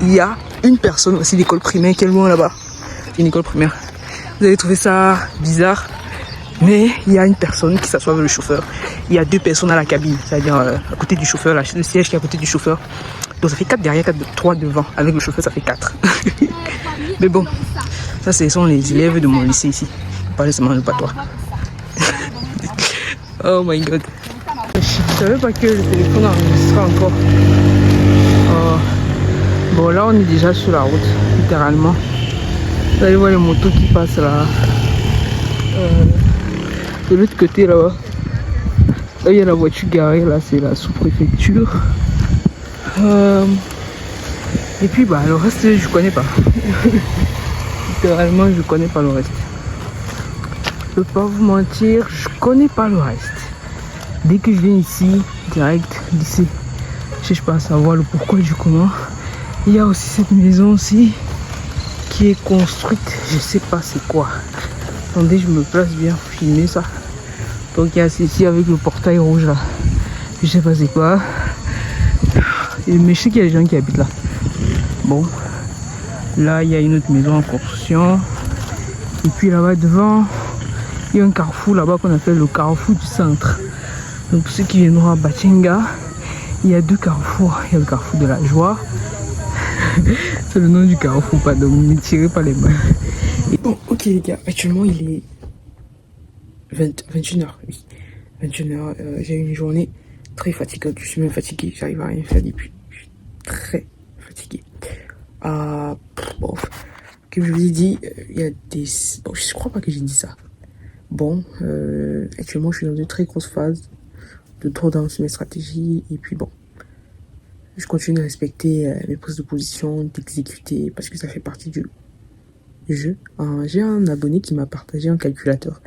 Il y a une personne aussi d'école primaire qui est loin là-bas. C'est une école primaire. Vous allez trouver ça bizarre, mais il y a une personne qui s'assoit avec le chauffeur. Il y a 2 personnes à la cabine, c'est-à-dire à côté du chauffeur, là, le siège qui est à côté du chauffeur. Donc ça fait 4 derrière, 3 devant. Avec le chauffeur, ça fait 4. Mais bon, ça ce sont les élèves de mon lycée ici. Pas seulement le patois. Oh my god. Je savais pas que le téléphone enregistrait encore. Bon, là on est déjà sur la route, littéralement. Vous allez voir les motos qui passent là. De l'autre côté là-bas. Là il y a la voiture garée, là c'est la sous-préfecture. Et puis bah le reste je connais pas. Littéralement je connais pas le reste. Je peux pas vous mentir, je connais pas le reste. Dès que je viens ici, direct d'ici, je cherche pas à savoir le pourquoi du comment. Il y a aussi cette maison aussi qui est construite, je sais pas c'est quoi. Attendez, je me place bien pour filmer ça. Donc il y a ici avec le portail rouge là. Je sais pas c'est quoi. Mais je sais qu'il y a des gens qui habitent là. Bon, là il y a une autre maison en construction. Et puis là-bas devant, il y a un carrefour là-bas qu'on appelle le carrefour du centre. Donc pour ceux qui viendront à Batchenga, il y a 2 carrefours. Il y a le carrefour de la joie. C'est le nom du carrefour, pardon, ne me tirez pas les mains. Et bon, ok les gars, actuellement il est 21h. Oui. 21h, j'ai eu une journée très fatigante. Je suis même fatigué, j'arrive à rien faire depuis. Je suis très fatigué. Bon, comme je vous ai dit, il y a des... Bon, je crois pas que j'ai dit ça. Bon, actuellement je suis dans une très grosse phase de trop dans mes stratégies. Et puis bon, je continue de respecter mes prises de position, d'exécuter, parce que ça fait partie du jeu. J'ai un abonné qui m'a partagé un calculateur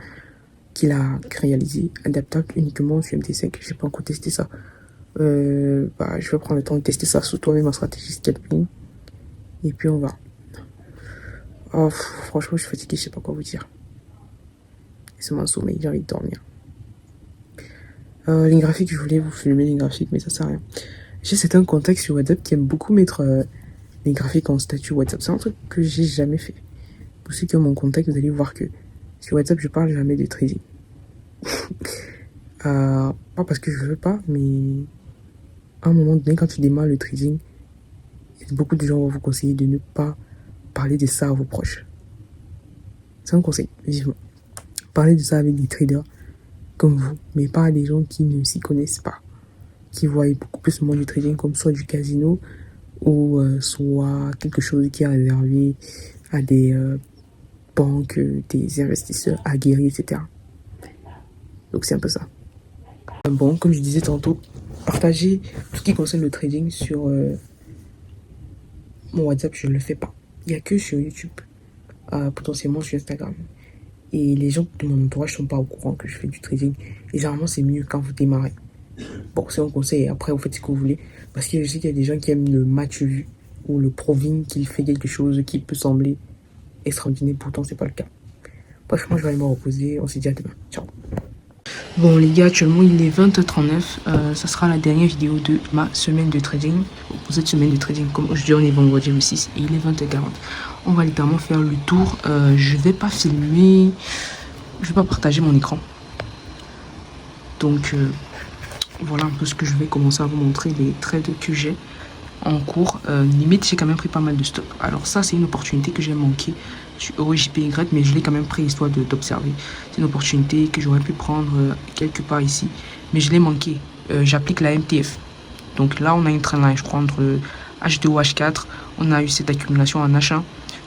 qu'il a réalisé, adaptable uniquement sur MT5. Je n'ai pas encore testé ça. Je vais prendre le temps de tester ça sur toi-même, ma stratégie scalping. Et puis on va. Franchement, je suis fatigué, je sais pas quoi vous dire. C'est mon sommeil, j'ai envie de dormir. Les graphiques, je voulais vous filmer les graphiques, mais ça sert à rien. J'ai certains contacts sur WhatsApp qui aiment beaucoup mettre les graphiques en statut WhatsApp. C'est un truc que j'ai jamais fait. Pour ceux qui ont mon contact, vous allez voir que sur WhatsApp, je parle jamais de trading. Pas parce que je veux pas, mais à un moment donné, quand tu démarres le trading, beaucoup de gens vont vous conseiller de ne pas parler de ça à vos proches. C'est un conseil, vivement. Parlez de ça avec des traders comme vous, mais pas à des gens qui ne s'y connaissent pas, qui voient beaucoup plus le monde du trading comme soit du casino ou soit quelque chose qui est réservé à des banques, des investisseurs aguerris, etc. Donc c'est un peu ça. Bon, comme je disais tantôt, partagez tout ce qui concerne le trading sur mon WhatsApp, je ne le fais pas. Il n'y a que sur YouTube, potentiellement sur Instagram. Et les gens de mon entourage ne sont pas au courant que je fais du trading. Et généralement, c'est mieux quand vous démarrez. Bon, c'est un conseil. Après, vous faites ce que vous voulez. Parce que je sais qu'il y a des gens qui aiment le match vu ou le proving qu'il fait quelque chose qui peut sembler extraordinaire. Pourtant, c'est pas le cas. Bref, moi, je vais aller me reposer. On se dit à demain. Ciao. Bon, les gars, actuellement, il est 20h39. Ça sera la dernière vidéo de ma semaine de trading. Pour cette semaine de trading, comme aujourd'hui, on est vendredi le 6 et il est 20h40. On va littéralement faire le tour. Je vais pas filmer. Je vais pas partager mon écran. Donc, voilà un peu ce que je vais commencer à vous montrer, les trades que j'ai en cours. Limite, j'ai quand même pris pas mal de stock. Alors ça, c'est une opportunité que j'ai manqué sur EuroJPY, mais je l'ai quand même pris histoire d'observer. C'est une opportunité que j'aurais pu prendre quelque part ici, mais je l'ai manqué. J'applique la MTF. Donc là, on a une trendline, je crois, entre H2 ou H4. On a eu cette accumulation en H1.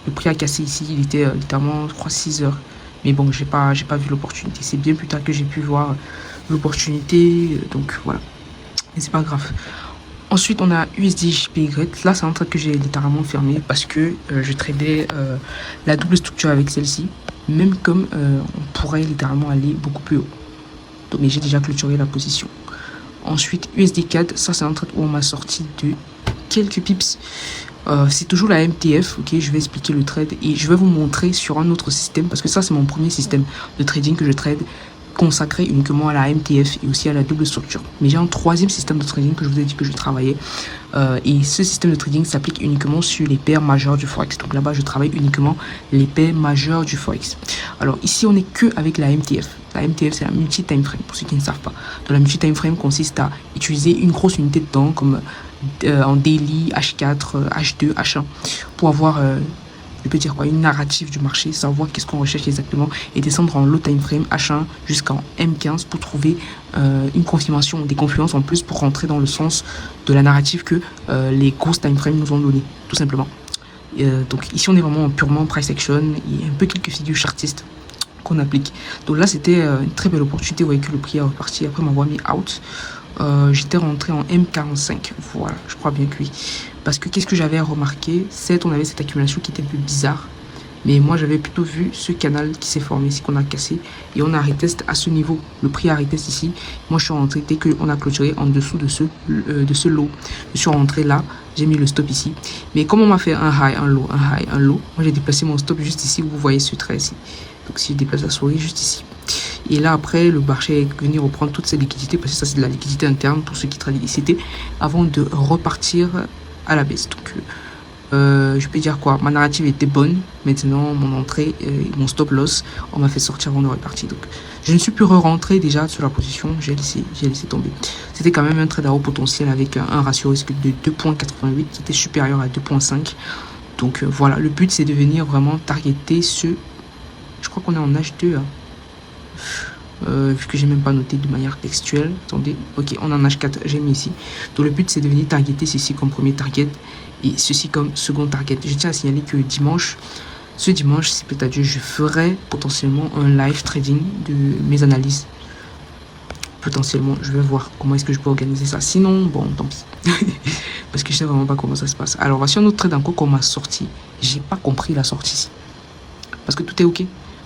Le prix a cassé ici, il était littéralement, je crois, 6 heures. Mais bon, j'ai pas vu l'opportunité. C'est bien plus tard que j'ai pu voir l'opportunité. Donc voilà. Mais c'est pas grave. Ensuite, on a USD JPY. Là, c'est un trade que j'ai littéralement fermé parce que je tradais la double structure avec celle-ci. Même comme on pourrait littéralement aller beaucoup plus haut. Donc, mais j'ai déjà clôturé la position. Ensuite, USD CAD. Ça, c'est un trade où on m'a sorti de quelques pips. C'est toujours la MTF, ok, je vais expliquer le trade et je vais vous montrer sur un autre système parce que ça c'est mon premier système de trading que je trade consacré uniquement à la MTF et aussi à la double structure. Mais j'ai un troisième système de trading que je vous ai dit que je travaillais et ce système de trading s'applique uniquement sur les paires majeures du Forex. Donc là-bas je travaille uniquement les paires majeures du Forex. Alors ici on n'est que avec la MTF. La MTF c'est la multi-time frame pour ceux qui ne savent pas. Donc la multi-time frame consiste à utiliser une grosse unité de temps comme en daily, H4, H2, H1 pour avoir je peux dire quoi, une narrative du marché, savoir qu'est-ce qu'on recherche exactement et descendre en low time frame H1 jusqu'en M15 pour trouver une confirmation, des confluences en plus pour rentrer dans le sens de la narrative que les grosses time frames nous ont donné, tout simplement. Donc ici on est vraiment purement price action et un peu quelques figures chartistes qu'on applique. Donc là c'était une très belle opportunité, vous voyez que le prix est reparti après m'avoir mis out. J'étais rentré en M45, voilà, je crois bien que oui. Parce que qu'est-ce que j'avais remarqué, c'est on avait cette accumulation qui était un peu bizarre. Mais moi j'avais plutôt vu ce canal qui s'est formé ici, qu'on a cassé. Et on a retest à ce niveau, le prix a retest ici. Moi je suis rentré dès qu'on a clôturé en dessous de ce lot. Je suis rentré là, j'ai mis le stop ici. Mais comme on m'a fait un high, un low, un high, un low, moi j'ai déplacé mon stop juste ici, vous voyez ce trait ici. Donc si je déplace la souris juste ici. Et là après le marché est venu reprendre toutes ces liquidités parce que ça c'est de la liquidité interne pour ceux qui trading ICT avant de repartir à la baisse. Donc je peux dire quoi, ma narrative était bonne. Maintenant mon entrée mon stop loss on m'a fait sortir avant de repartir. Donc je ne suis plus re-rentré déjà sur la position, j'ai laissé tomber. C'était quand même un trade à haut potentiel avec un ratio risque de 2.88 qui était supérieur à 2.5. Donc voilà, le but c'est de venir vraiment targeter ce, je crois qu'on est en H2 hein. Vu que j'ai même pas noté de manière textuelle. Attendez, ok, on en H4, j'ai mis ici. Donc le but c'est de venir targeter ceci comme premier target et ceci comme second target. Je tiens à signaler que ce dimanche, si peut-être Dieu, je ferai potentiellement un live trading de mes analyses. Potentiellement, je vais voir comment est-ce que je peux organiser ça. Sinon, bon, tant pis. Parce que je sais vraiment pas comment ça se passe. Alors voici un autre trade encore qu'on m'a sorti. J'ai pas compris la sortie ici. Parce que tout est ok.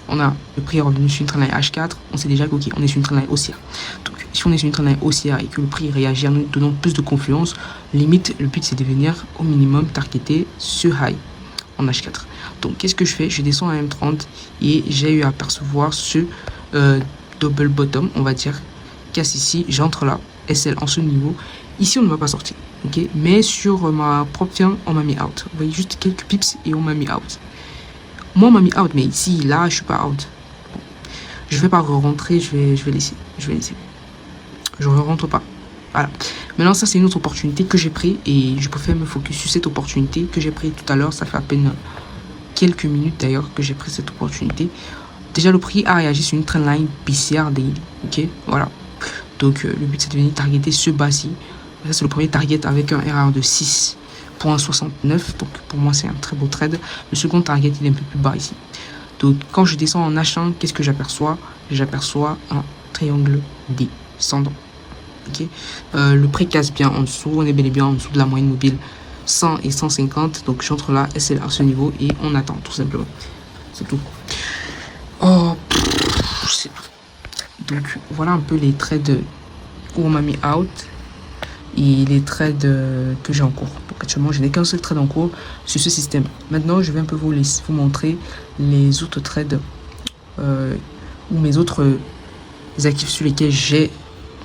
On a le prix est revenu sur une trendline H4, on sait déjà que ok, on est sur une trendline haussière. Donc si on est sur une trendline haussière et que le prix réagit en nous donnant plus de confiance, limite le but c'est de venir au minimum targeter ce high en H4. Donc qu'est-ce que je fais? Je descends à M30 et j'ai eu à percevoir ce double bottom, on va dire, casse ici, j'entre là, SL en ce niveau. Ici on ne va pas sortir, ok, mais sur ma propre firme on m'a mis out. Vous voyez juste quelques pips et on m'a mis out. Moi, on m'a mis out, mais ici, là, je suis pas out. Je vais pas rentrer, je vais laisser. Je ne rentre pas. Voilà. Maintenant, ça, c'est une autre opportunité que j'ai pris et je préfère me focus sur cette opportunité que j'ai pris tout à l'heure. Ça fait à peine quelques minutes d'ailleurs que j'ai pris cette opportunité. Déjà, le prix a réagi sur une trendline baissière daily. Ok, voilà. Donc, le but, c'est de venir targeter ce bas-ci. Ça, c'est le premier target avec un RR de 6. 69, donc pour moi c'est un très beau trade. Le second target il est un peu plus bas ici. Donc quand je descends en H1, qu'est-ce que j'aperçois? J'aperçois un triangle descendant. Ok, le prix casse bien en dessous, on est bel et bien en dessous de la moyenne mobile 100 et 150. Donc j'entre là, SL à ce niveau et on attend tout simplement. C'est tout. Oh, c'est tout. Donc voilà un peu les trades où on m'a mis out. Et les trades que j'ai en cours. Donc actuellement, je n'ai qu'un seul trade en cours sur ce système. Maintenant, je vais un peu vous montrer les autres trades ou mes autres actifs sur lesquels j'ai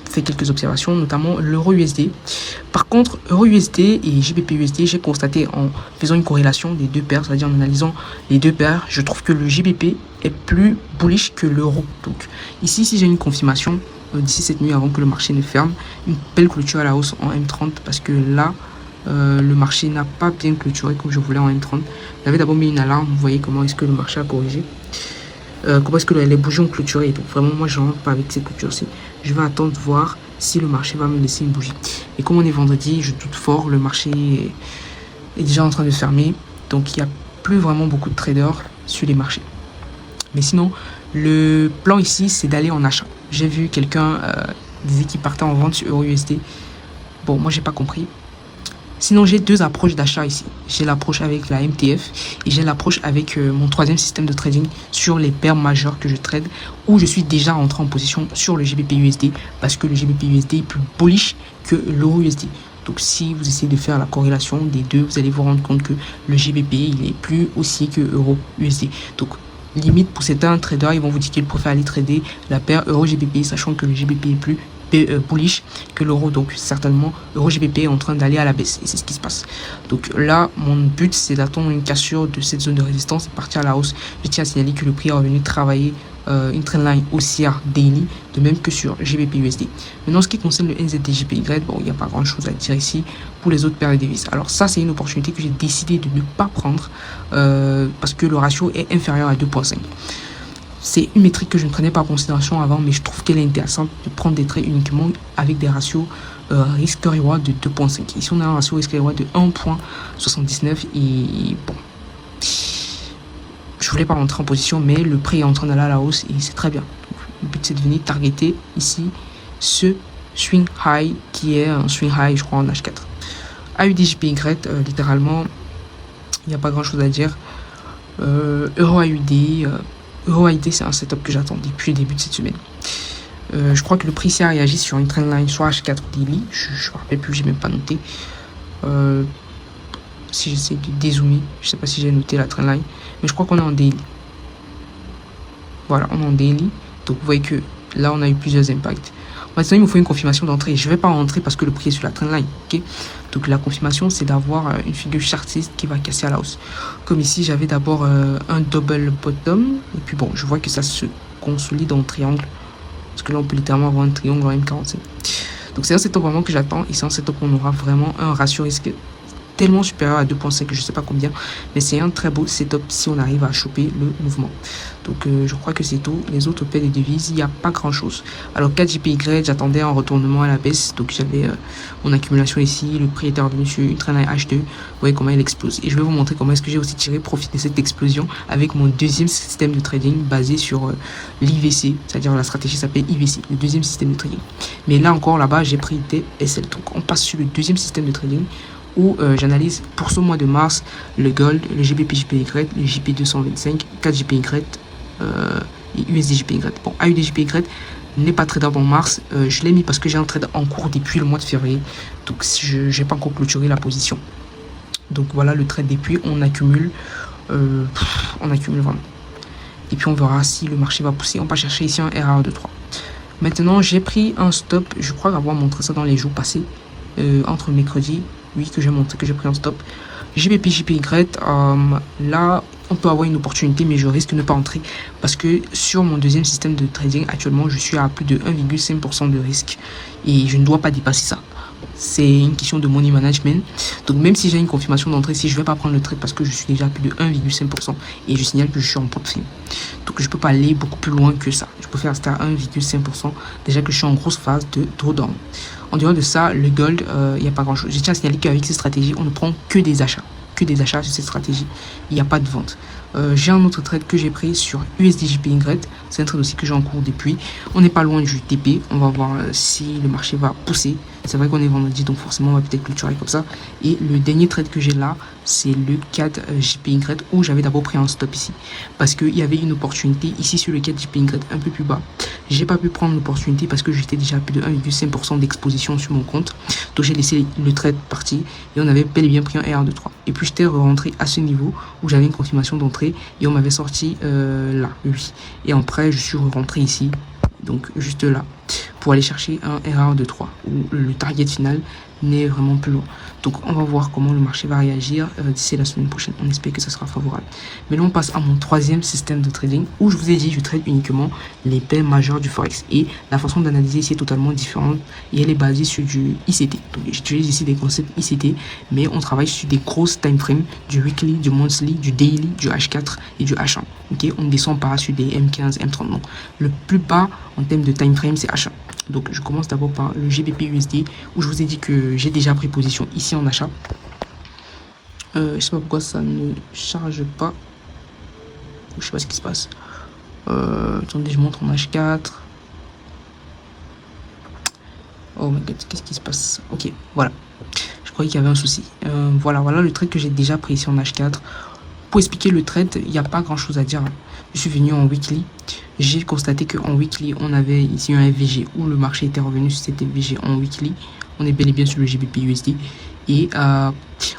fait quelques observations, notamment l'euro USD. Par contre, euro USD et GBP USD, j'ai constaté en faisant une corrélation des deux paires, c'est-à-dire en analysant les deux paires, je trouve que le GBP est plus bullish que l'euro. Donc ici, si j'ai une confirmation d'ici cette nuit avant que le marché ne ferme, une belle clôture à la hausse en M30 parce que là le marché n'a pas bien clôturé comme je voulais en M30. J'avais d'abord mis une alarme, vous voyez comment est-ce que le marché a corrigé, comment est-ce que les bougies ont clôturé. Donc vraiment moi je rentre pas avec ces clôtures-ci, je vais attendre de voir si le marché va me laisser une bougie. Et comme on est vendredi, je doute fort, le marché est déjà en train de fermer, donc il y a plus vraiment beaucoup de traders sur les marchés. Mais sinon, le plan ici, c'est d'aller en achat. J'ai vu quelqu'un disait qu'il partait en vente sur EURUSD. Bon, moi, j'ai pas compris. Sinon, j'ai deux approches d'achat ici. J'ai l'approche avec la MTF et j'ai l'approche avec mon troisième système de trading sur les paires majeures que je trade, où je suis déjà entré en position sur le GBP-USD parce que le GBP-USD est plus bullish que l'euro-USD. Donc, si vous essayez de faire la corrélation des deux, vous allez vous rendre compte que le GBP, il est plus haussier que euro-USD. Donc, limite, pour certains traders, ils vont vous dire qu'ils préfèrent aller trader la paire euro-GBP, sachant que le GBP est plus bullish que l'euro. Donc certainement euro GBP est en train d'aller à la baisse et c'est ce qui se passe. Donc là mon but c'est d'attendre une cassure de cette zone de résistance et partir à la hausse. Je tiens à signaler que le prix est revenu travailler une trendline haussière daily, de même que sur GBP USD. Maintenant, ce qui concerne le NZD-JPY, bon, il n'y a pas grand chose à dire ici pour les autres paires de devises. Alors ça, c'est une opportunité que j'ai décidé de ne pas prendre parce que le ratio est inférieur à 2.5. C'est une métrique que je ne prenais pas en considération avant, mais je trouve qu'elle est intéressante de prendre des trades uniquement avec des ratios risque-reward de 2.5. Ici, on a un ratio risque-reward de 1.79 et bon, je voulais pas rentrer en position, mais le prix est en train d'aller à la hausse et c'est très bien. Donc, le but, c'est de venir targeter ici ce swing high qui est un swing high, je crois, en H4. AUD-JPY, littéralement, il n'y a pas grand-chose à dire. Euro-AUD... EURUSD, c'est un setup que j'attends depuis le début de cette semaine. Je crois que le prix ici a réagi sur une trendline soit H4 daily. Je ne me rappelle plus, j'ai même pas noté. Si j'essaie de dézoomer, je sais pas si j'ai noté la trendline, mais je crois qu'on est en daily. Voilà, on est en daily. Donc vous voyez que là, on a eu plusieurs impacts. Maintenant, il me faut une confirmation d'entrée. Je ne vais pas rentrer parce que le prix est sur la trendline. Okay, donc la confirmation, c'est d'avoir une figure chartiste qui va casser à la hausse. Comme ici, j'avais d'abord un double bottom. Et puis bon, je vois que ça se consolide en triangle. Parce que là, on peut littéralement avoir un triangle en M45. Donc c'est un setup vraiment que j'attends. Et c'est un setup où on aura vraiment un ratio risque tellement supérieur à 2.5 que je sais pas combien, mais c'est un très beau setup si on arrive à choper le mouvement. Donc je crois que c'est tout. Les autres paires de devises, il n'y a pas grand chose. Alors 4JPY, j'attendais un retournement à la baisse, donc j'avais mon accumulation ici, le prix était revenu sur une trendline H2. Vous voyez comment il explose, et je vais vous montrer comment est-ce que j'ai aussi tiré profit de cette explosion avec mon deuxième système de trading basé sur l'IVC, c'est-à-dire la stratégie s'appelle IVC, le deuxième système de trading. Mais là encore, là-bas, j'ai pris des SL. Donc on passe sur le deuxième système de trading où j'analyse pour ce mois de mars le gold, le GBP-JPY, le JP225, 4JPY et USD-JPY. Bon, AUD-JPY n'est pas tradable en mars, je l'ai mis parce que j'ai un trade en cours depuis le mois de février, donc je n'ai pas encore clôturé la position. Donc voilà le trade depuis, on accumule vraiment. Et puis on verra si le marché va pousser, on va chercher ici un RR de 3. Maintenant j'ai pris un stop, je crois avoir montré ça dans les jours passés, entre mercredi, oui, que j'ai montré que j'ai pris un stop. GBP-JPY, là, on peut avoir une opportunité, mais je risque de ne pas entrer parce que sur mon deuxième système de trading, actuellement, je suis à plus de 1,5% de risque et je ne dois pas dépasser ça. C'est une question de money management. Donc, même si j'ai une confirmation d'entrée, si je ne vais pas prendre le trade parce que je suis déjà à plus de 1,5% et je signale que je suis en portefeuille. Donc, je ne peux pas aller beaucoup plus loin que ça. Je préfère rester à 1,5%. Déjà que je suis en grosse phase de drawdown. En dehors de ça, le gold, il n'y a pas grand chose. Je tiens à signaler qu'avec ces stratégies, on ne prend que des achats. Que des achats sur cette stratégie. Il n'y a pas de vente. J'ai un autre trade que j'ai pris sur USD-JPY. C'est un trade aussi que j'ai en cours depuis. On n'est pas loin du TP. On va voir si le marché va pousser. C'est vrai qu'on est vendredi, donc forcément on va peut-être clôturer comme ça. Et le dernier trade que j'ai là, c'est le 4JPY où j'avais d'abord pris un stop ici. Parce qu'il y avait une opportunité ici sur le 4JPY un peu plus bas. J'ai pas pu prendre l'opportunité parce que j'étais déjà à plus de 1,5% d'exposition sur mon compte. Donc j'ai laissé le trade partir et on avait bel et bien pris un R de 3. Et puis j'étais rentré à ce niveau où j'avais une confirmation d'entrée et on m'avait sorti là, oui. Et après je suis rentré ici, donc juste là, pour aller chercher un RR de 3 où le target final n'est vraiment plus loin. Donc on va voir comment le marché va réagir d'ici la semaine prochaine. On espère que ça sera favorable. Mais là on passe à mon troisième système de trading où je vous ai dit je trade uniquement les paires majeures du forex. Et la façon d'analyser ici est totalement différente et elle est basée sur du ICT. Donc j'utilise ici des concepts ICT, mais on travaille sur des grosses time frames, du weekly, du monthly, du daily, du H4 et du H1. Okay, on ne descend pas sur des M15, M30. Non. Le plus bas en termes de time frame c'est H1. Donc je commence d'abord par le GBP USD où je vous ai dit que j'ai déjà pris position ici en achat. Je sais pas pourquoi ça ne charge pas. Je sais pas ce qui se passe. Attendez, je montre en H4. Oh my god, qu'est-ce qui se passe? Ok, voilà. Je croyais qu'il y avait un souci. Voilà le trade que j'ai déjà pris ici en H4. Pour expliquer le trade, il n'y a pas grand chose à dire. Je suis venu en weekly. J'ai constaté qu'en weekly, on avait ici un FVG où le marché était revenu sur cet FVG en weekly. On est bel et bien sur le GBP USD. Et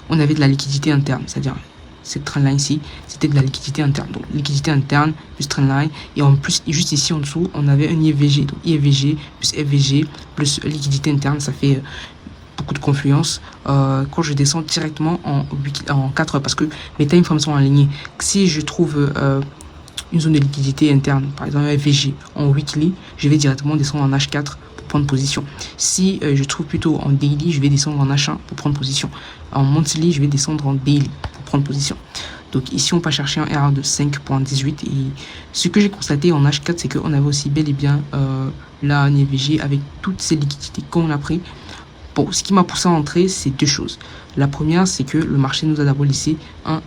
on avait de la liquidité interne. C'est-à-dire, cette trendline ici, c'était de la liquidité interne. Donc, liquidité interne plus trendline. Et en plus, juste ici en dessous, on avait un IFVG. Donc, IFVG plus FVG plus liquidité interne, ça fait beaucoup de confluence quand je descends directement en 4 heures parce que mes time frames sont alignés. Si je trouve une zone de liquidité interne, par exemple un FVG en weekly, je vais directement descendre en H4 pour prendre position. Si je trouve plutôt en daily, je vais descendre en H1 pour prendre position. En monthly, je vais descendre en daily pour prendre position. Donc ici, on peut chercher un RR de 5.18 et ce que j'ai constaté en H4, c'est qu'on avait aussi bel et bien là un FVG avec toutes ces liquidités qu'on a pris. Bon, ce qui m'a poussé à entrer, c'est deux choses. La première, c'est que le marché nous a d'abord laissé un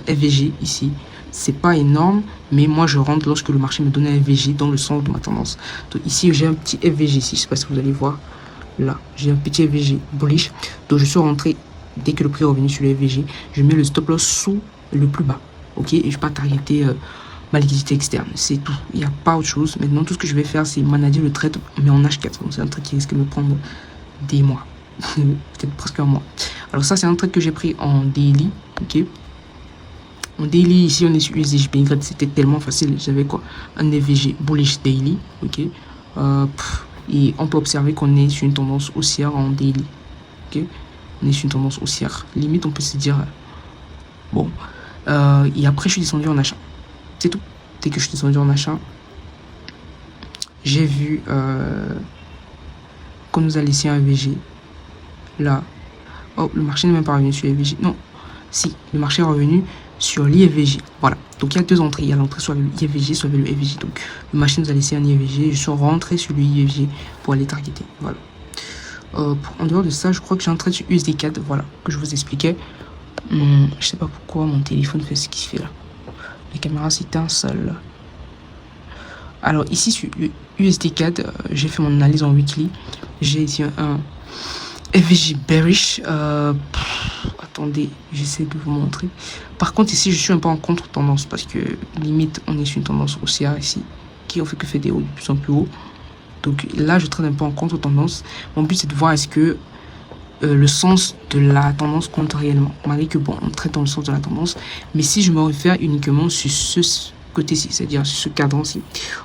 FVG ici. C'est pas énorme, mais moi je rentre lorsque le marché me donne un FVG dans le sens de ma tendance. Donc ici, j'ai un petit FVG ici. Je sais pas si vous allez voir. Là, j'ai un petit FVG bullish. Donc je suis rentré dès que le prix est revenu sur le FVG. Je mets le stop loss sous le plus bas. Ok, et je ne vais pas targeter ma liquidité externe. C'est tout. Il n'y a pas autre chose. Maintenant, tout ce que je vais faire, c'est manager le trade, mais en H4. Donc c'est un trade qui risque de me prendre des mois. Peut-être presque un mois. Alors ça, c'est un trade que j'ai pris en daily. Ok. En daily, ici, on est sur USDJPY. C'était tellement facile. J'avais quoi? Un FVG bullish daily. Ok. Et on peut observer qu'on est sur une tendance haussière en daily. Ok. On est sur une tendance haussière. Limite, on peut se dire... Bon. Et après, je suis descendu en achat. C'est tout. Dès que je suis descendu en achat, j'ai vu qu'on nous a laissé un FVG. Là. Oh, le marché n'est même pas revenu sur l'IFVG. Non. Si, le marché est revenu sur l'IFVG. Voilà. Donc, il y a deux entrées. Il y a l'entrée soit avec l'IFVG, soit avec le FVG. Donc, le marché nous a laissé un IFVG. Je suis rentré sur le IFVG pour aller targeter. Voilà. En dehors de ça, je crois que j'ai un trade sur USD4. Voilà. Que je vous expliquais. Je sais pas pourquoi mon téléphone fait ce qu'il fait là. La caméra s'étincelle. Alors, ici, sur USD4, j'ai fait mon analyse en weekly. J'ai ici un FVG bearish. Attendez, j'essaie de vous montrer. Par contre, ici, je suis un peu en contre-tendance parce que limite, on est sur une tendance haussière ici qui en fait que fait des hauts de plus en plus haut. Donc là, je traîne un peu en contre-tendance. Mon but, c'est de voir est-ce que le sens de la tendance compte réellement. Malgré que, bon, on traite dans le sens de la tendance. Mais si je me réfère uniquement sur ce côté-ci, c'est-à-dire sur ce cadran-ci,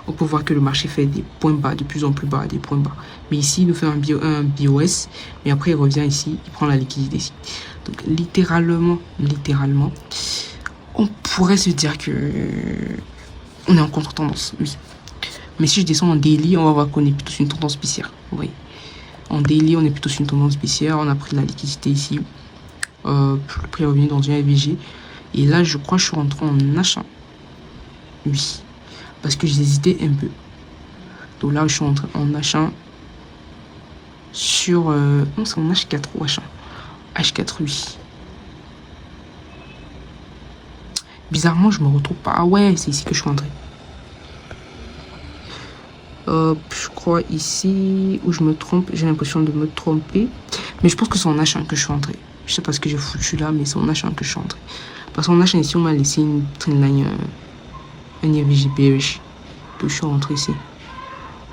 on peut voir que le marché fait des points bas, de plus en plus bas, des points bas. Mais ici, il nous fait un BOS, mais après, il revient ici, il prend la liquidité ici. Donc, littéralement, on pourrait se dire que on est en contre-tendance, oui. Mais si je descends en daily, on va voir qu'on est plutôt sur une tendance baissière. Vous voyez. En daily, on est plutôt sur une tendance baissière. On a pris de la liquidité ici. Le prix est revenu dans un FVG. Et là, je crois que je suis rentré en achat. Oui. Parce que j'hésitais un peu. Donc là, je suis rentré en achat sur... non, c'est en H4 ou H1. H4, oui. Bizarrement, je me retrouve pas. Ah ouais, c'est ici que je suis rentré. Je crois ici où je me trompe, j'ai l'impression de me tromper, mais je pense que c'est en H1 que je suis entré. Je sais pas ce que j'ai foutu là, mais c'est en H1 que je suis entré. Parce qu'en H1 ici, on m'a laissé une trendline, un IFVG bearish. Donc je suis rentré ici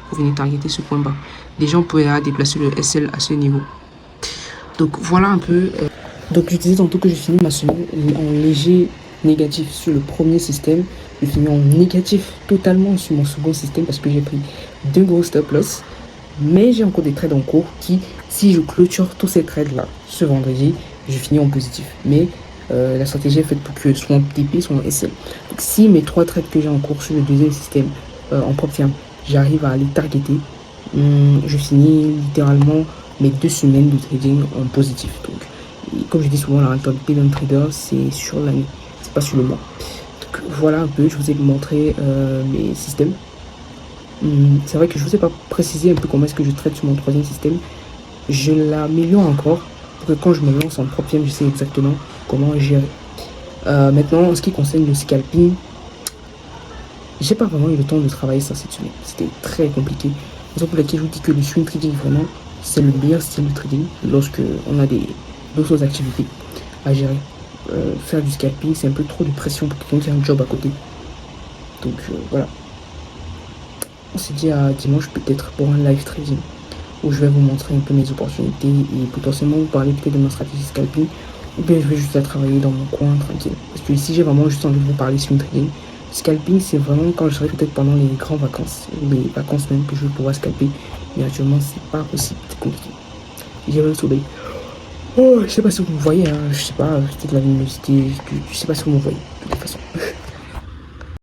pour venir targeter ce point bas. Déjà, on pouvait déplacer le SL à ce niveau. Donc voilà un peu. Donc je disais tantôt que je finis ma semaine en léger négatif sur le premier système. Je finis en négatif totalement sur mon second système parce que j'ai pris deux gros stop loss. Mais j'ai encore des trades en cours qui, si je clôture tous ces trades là ce vendredi, je finis en positif. Mais la stratégie est faite pour que soit en TP, soit en SL. Donc si mes trois trades que j'ai en cours sur le deuxième système en propre firme, j'arrive à les targeter, je finis littéralement mes 2 semaines de trading en positif. Donc, comme je dis souvent, la rentabilité d'un trader, c'est sur l'année, c'est pas sur le mois. Donc voilà un peu, je vous ai montré mes systèmes. C'est vrai que je vous ai pas précisé un peu comment est-ce que je traite sur mon troisième système. Je l'améliore encore pour que quand je me lance en propre firme, je sais exactement comment gérer. Maintenant, en ce qui concerne le scalping, j'ai pas vraiment eu le temps de travailler ça cette semaine. C'était très compliqué. C'est pour laquelle je vous dis que le swing trading, vraiment, c'est le meilleur style de trading lorsque on a d'autres activités à gérer. Faire du scalping, c'est un peu trop de pression pour quelqu'un qui a un job à côté. Donc voilà. On s'est dit à dimanche peut-être pour un live trading où je vais vous montrer un peu mes opportunités et potentiellement vous parler peut-être de ma stratégie scalping, ou bien je vais juste la travailler dans mon coin tranquille. Parce que ici j'ai vraiment juste envie de vous parler swing trading. Scalping, c'est vraiment quand je serai peut-être pendant les grandes vacances, ou les vacances même que je vais pouvoir scalper. Mais actuellement c'est pas possible, c'est compliqué. J'ai le soleil. Oh, je sais pas si vous me voyez, hein. Je sais pas, peut-être la luminosité, je sais pas si vous me voyez, de toute façon.